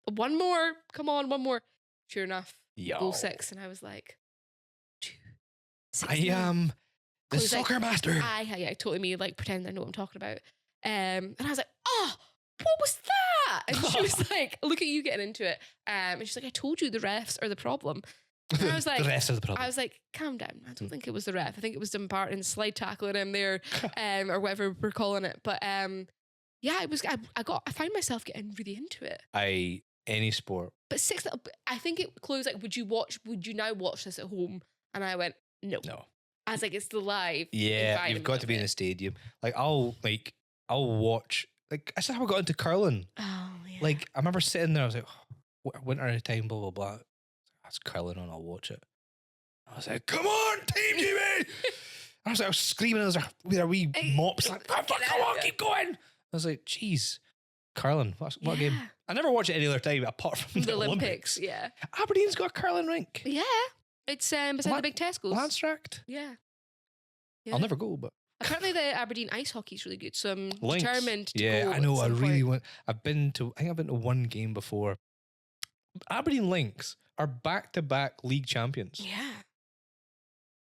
"One more. Come on, one more." Sure enough, goal 6. And I was like, 6-0. I am the Chloe's soccer master. I totally me like pretend I know what I'm talking about. And I was like, "Oh, what was that?" And she was like, "Look at you getting into it." And she's like, "I told you the refs are the problem." And I was like, the rest of the problem. I was like, "Calm down. I don't think it was the ref. I think it was Dumbarton slide tackling him there, or whatever we're calling it." But yeah, it was. I find myself getting really into it. Any sport. But 6, I think it closed like, "Would you now watch this at home?" And I went, "No." I was like, "It's the live." Yeah, you've got to be in the stadium. Like I'll watch. Like I said, how I got into curling. Oh yeah. Like I remember sitting there. I was like, winter time, blah blah blah. That's curling on. I'll watch it. I was like, "Come on, Team Jimmy!" I was screaming. I was like, with a wee mops. Like, "Come on, keep going!" I was like, "Jeez, curling. What a game!" I never watch it any other time apart from the Olympics. Yeah, Aberdeen's got a curling rink. Yeah, it's beside the big Tesco's. Lanstract. Yeah. I'll never go, but apparently the Aberdeen ice hockey is really good. So I'm Lynx. determined to go. Yeah, I know. I really want. want. I think I've been to one game before. Aberdeen Lynx are back-to-back league champions. Yeah.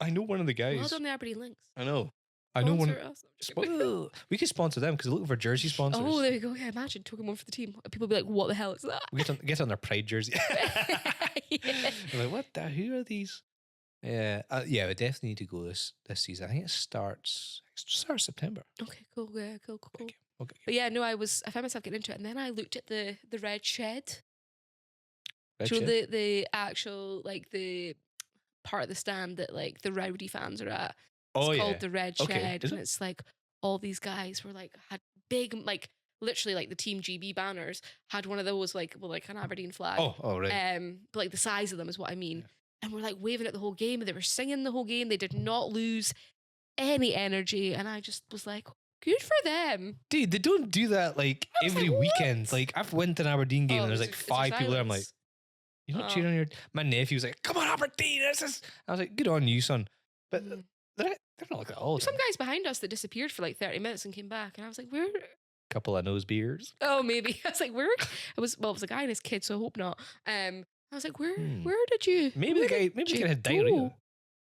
I know one of the guys. Well done, the Aberdeen Lynx. I know. I know one. Sponsor us. We could sponsor them because they're looking for jersey sponsors. Oh, there we go. Yeah, imagine took one for the team. People be like, "What the hell is that?" We get on their pride jersey. Yeah. We're like, what the? Who are these? Yeah, yeah. We definitely need to go this season. I think it starts September. Okay, cool. Yeah, cool. Okay. But yeah, no, I found myself getting into it, and then I looked at the red shed. The actual like the part of the stand that like the rowdy fans are at. It's called the Red Shed, and it's like all these guys were like had big, like literally like the Team GB banners had one of those like with like an Aberdeen flag. Oh, right. But like the size of them is what I mean. Yeah. And we're like waving it the whole game, and they were singing the whole game. They did not lose any energy, and I just was like, good for them. Dude, they don't do that like every weekend. Like I've went to an Aberdeen game and there's like 5 people there. I'm like, you're not cheering on your... My nephew was like, come on Aberdeen, this is... I was like, good on you, son. But they're not like that all the time. Some guys behind us that disappeared for like 30 minutes and came back, and I was like, where... Couple of nose beers. Oh, maybe. I was like, where... It was a guy and his kid, so I hope not. I was like, where did you... Maybe the guy had diarrhea.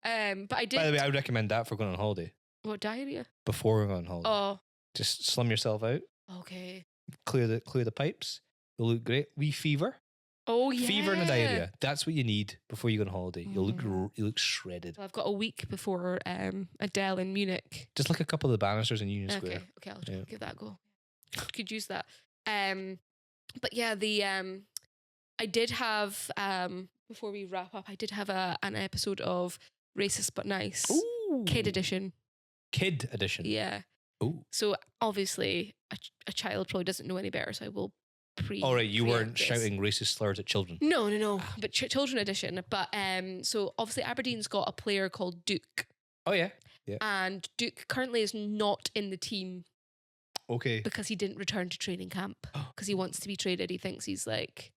But I did... By the way, I would recommend that for going on holiday. What, diarrhea? Before going on holiday. Oh. Just slum yourself out. Okay. Clear the pipes. You'll look great. Wee fever. Oh, yeah. Fever and a diarrhea. That's what you need before you go on holiday. You look shredded. Well, I've got a week before Adele in Munich. Just like a couple of the banisters in Union Square. Okay, I'll give that a go. Could use that. But yeah, I did have before we wrap up, I did have an episode of Racist But Nice. Ooh. Kid edition. Kid edition. Yeah. Ooh. So obviously a child probably doesn't know any better, so I will all right, you weren't shouting racist slurs at children. No. But children edition. But so obviously Aberdeen's got a player called Duke. Oh yeah. And Duke currently is not in the team. Okay. Because he didn't return to training camp because he wants to be traded. He thinks he's like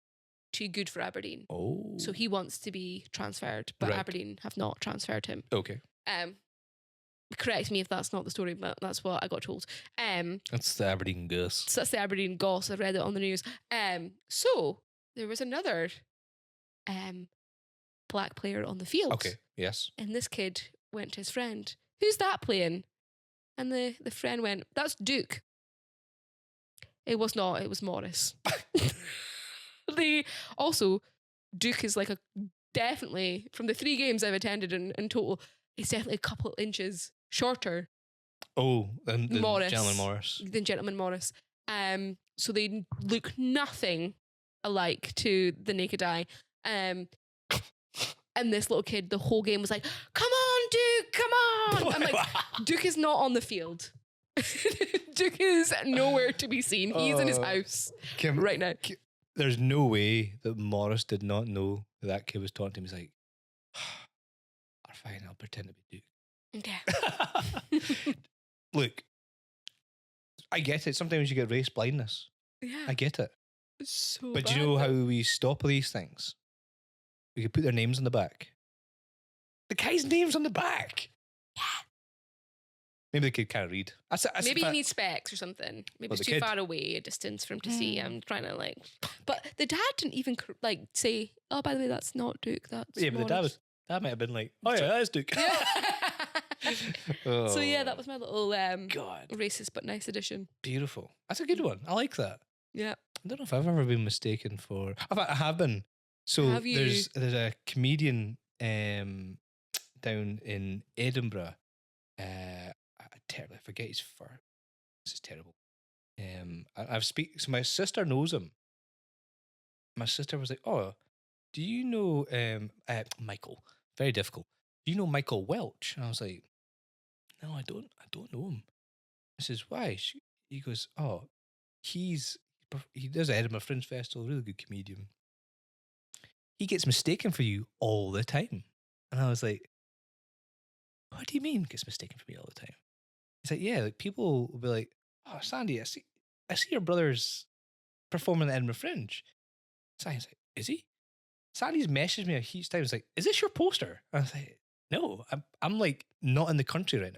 too good for Aberdeen. Oh. So he wants to be transferred, but Aberdeen have not transferred him. Okay. Correct me if that's not the story, but that's what I got told. That's the Aberdeen goss. So that's the Aberdeen goss. I read it on the news. So there was another black player on the field. Okay. Yes. And this kid went to his friend. Who's that playing? And the friend went, that's Duke. It was not. It was Morris. Also, Duke is like definitely, from the 3 games I've attended in total, he's definitely a couple inches shorter. Oh, than Morris. Gentleman Morris. Than Gentleman Morris. So they look nothing alike to the naked eye. And this little kid, the whole game was like, come on, Duke, come on. I'm like, Duke is not on the field. Duke is nowhere to be seen. He's in his house right now. There's no way that Morris did not know that kid was talking to him. He's like, fine, I'll pretend to be Duke. Yeah. Look, I get it. Sometimes you get race blindness. Yeah. I get it. It's so but bad, do you know how we stop these things? We could put their names on the back. The guy's name's on the back. Yeah. Maybe the kid can't read. Maybe he needs specs or something. Maybe it's too far away a distance for him to see. I'm trying to like... But the dad didn't even like say, oh, by the way, that's not Duke. That's but the dad might have been like, oh yeah, that is Duke. So yeah, that was my little racist but nice edition. Beautiful. That's a good one. I like that. Yeah. I don't know if I've ever been mistaken for... I have been. So there's a comedian down in Edinburgh. I forget his first. This is terrible. So my sister knows him. My sister was like, "Oh, do you know Michael?" Very difficult. Do you know Michael Welch? And I was like, "No, I don't. I don't know him." I says, "Why?" He goes, "Oh, he does the Edinburgh Fringe Festival. Really good comedian. He gets mistaken for you all the time." And I was like, "What do you mean gets mistaken for me all the time?" He's like, "Yeah, like people will be like, oh, Sandy, I see your brother's performing at Edinburgh Fringe." Sandy's like, "Is he?" Sandy's messaged me a huge time. He's like, "Is this your poster?" And I was like, "No, I'm like not in the country right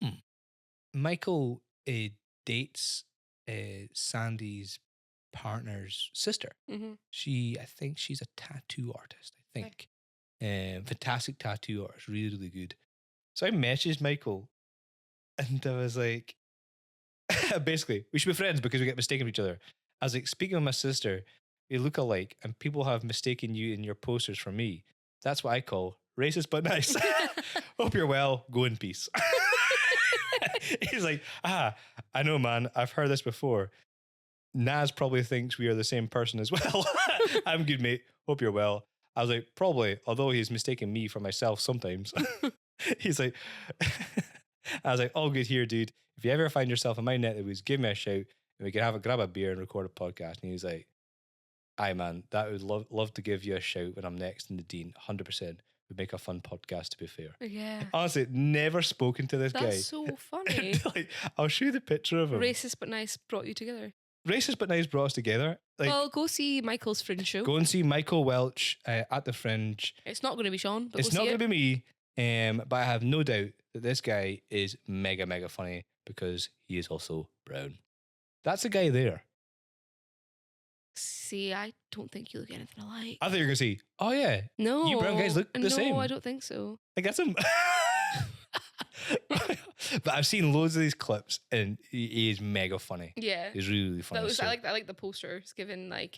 now." Michael dates Sandy's partner's sister. Mm-hmm. I think she's a tattoo artist. I think fantastic tattoo artist, really, really good. So I messaged Michael. And I was like, basically, we should be friends because we get mistaken for each other. I was like, speaking of my sister, you look alike and people have mistaken you in your posters for me. That's what I call racist but nice. Hope you're well. Go in peace. He's like, I know, man. I've heard this before. Naz probably thinks we are the same person as well. I'm good, mate. Hope you're well. I was like, probably, although he's mistaken me for myself sometimes. He's like... I was like, all good here, dude. If you ever find yourself in my neck of the woods, give me a shout and we can grab a beer and record a podcast. And he was like, aye, man, that would love to give you a shout when I'm next in the Dean. 100% would make a fun podcast, to be fair. Yeah. Honestly, never spoken to this guy. That's so funny. Like, I'll show you the picture of him. Racist but nice brought you together. Racist but nice brought us together. Like, Well, go see Michael's Fringe show. go and see Michael Welch at the Fringe. It's not going to be Sean, but It's go not see going to it. be me, but I have no doubt that this guy is mega, mega funny because he is also brown. That's the guy there. See, I don't think you look anything alike. I thought you were going to say, oh yeah, No. you brown guys look the same. No, I don't think so. Like that's him. But I've seen loads of these clips and he is mega funny. Yeah. He's really, really funny. That was, So- I like the poster. It's given like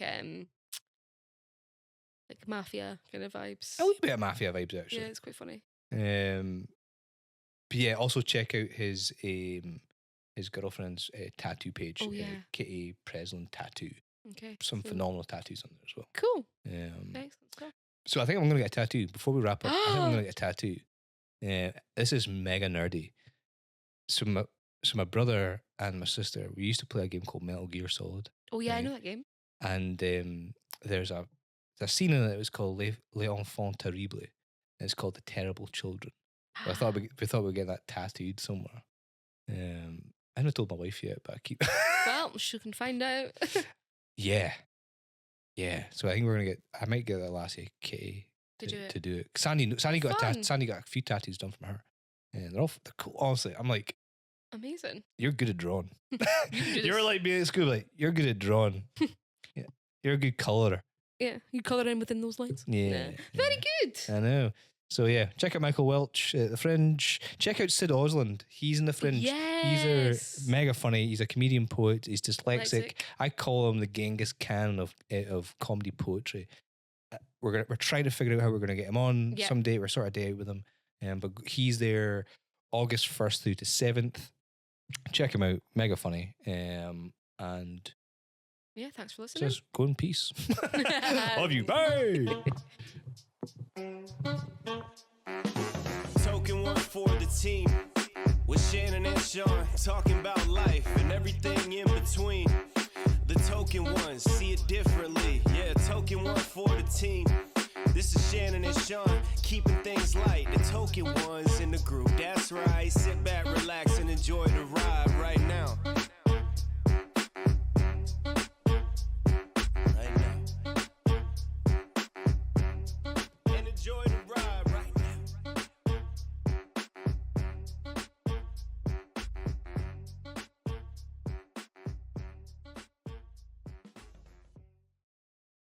mafia kind of vibes. a little bit of mafia vibes actually. Yeah, it's quite funny. But yeah, also check out his girlfriend's tattoo page. Oh, yeah. Kitty Preslin Tattoo. Okay. Some so- phenomenal tattoos on there as well. Cool. Um, Excellent stuff. so I think I'm going to get a tattoo. Before we wrap up, I think I'm going to get a tattoo. This is mega nerdy. So my brother and my sister, we used to play a game called Metal Gear Solid. Oh yeah, I Right. know that game. And there's a scene in it that was called Les Enfants Terribles. And it's called The Terrible Children. So I thought we thought we'd get that tattooed somewhere. I haven't told my wife yet, but I keep. Well, she can find out. Yeah. So I think I might get that lassie Kitty to do it. Sandy got Fun. Sandy got a few tattoos done from her, and they're cool. Honestly, I'm like, Amazing. you're good at drawing. do You're this. like me at school, like you're good at drawing. Yeah, you're a good colorer. Yeah, you colour in within those lines. Yeah, Very good. I know. So yeah, check out Michael Welch at the Fringe. Check out Sid Osland. He's in the Fringe. Yes. He's mega funny. He's a comedian poet. He's dyslexic. Dyslexic. I call him the Genghis Khan of comedy poetry. We're trying to figure out how we're gonna get him on Yeah. someday. We're sort of day out with him, but he's there August 1st through to 7th. Check him out. Mega funny. And Yeah, thanks for listening. just go in peace. Love you. Bye. Token one for the team with Shannon and Sean talking about life and everything in between. The token ones see it differently. Yeah, token one for the team. This is Shannon and Sean keeping things light. The token ones in the group. That's right. Sit back, relax, and enjoy the ride right now.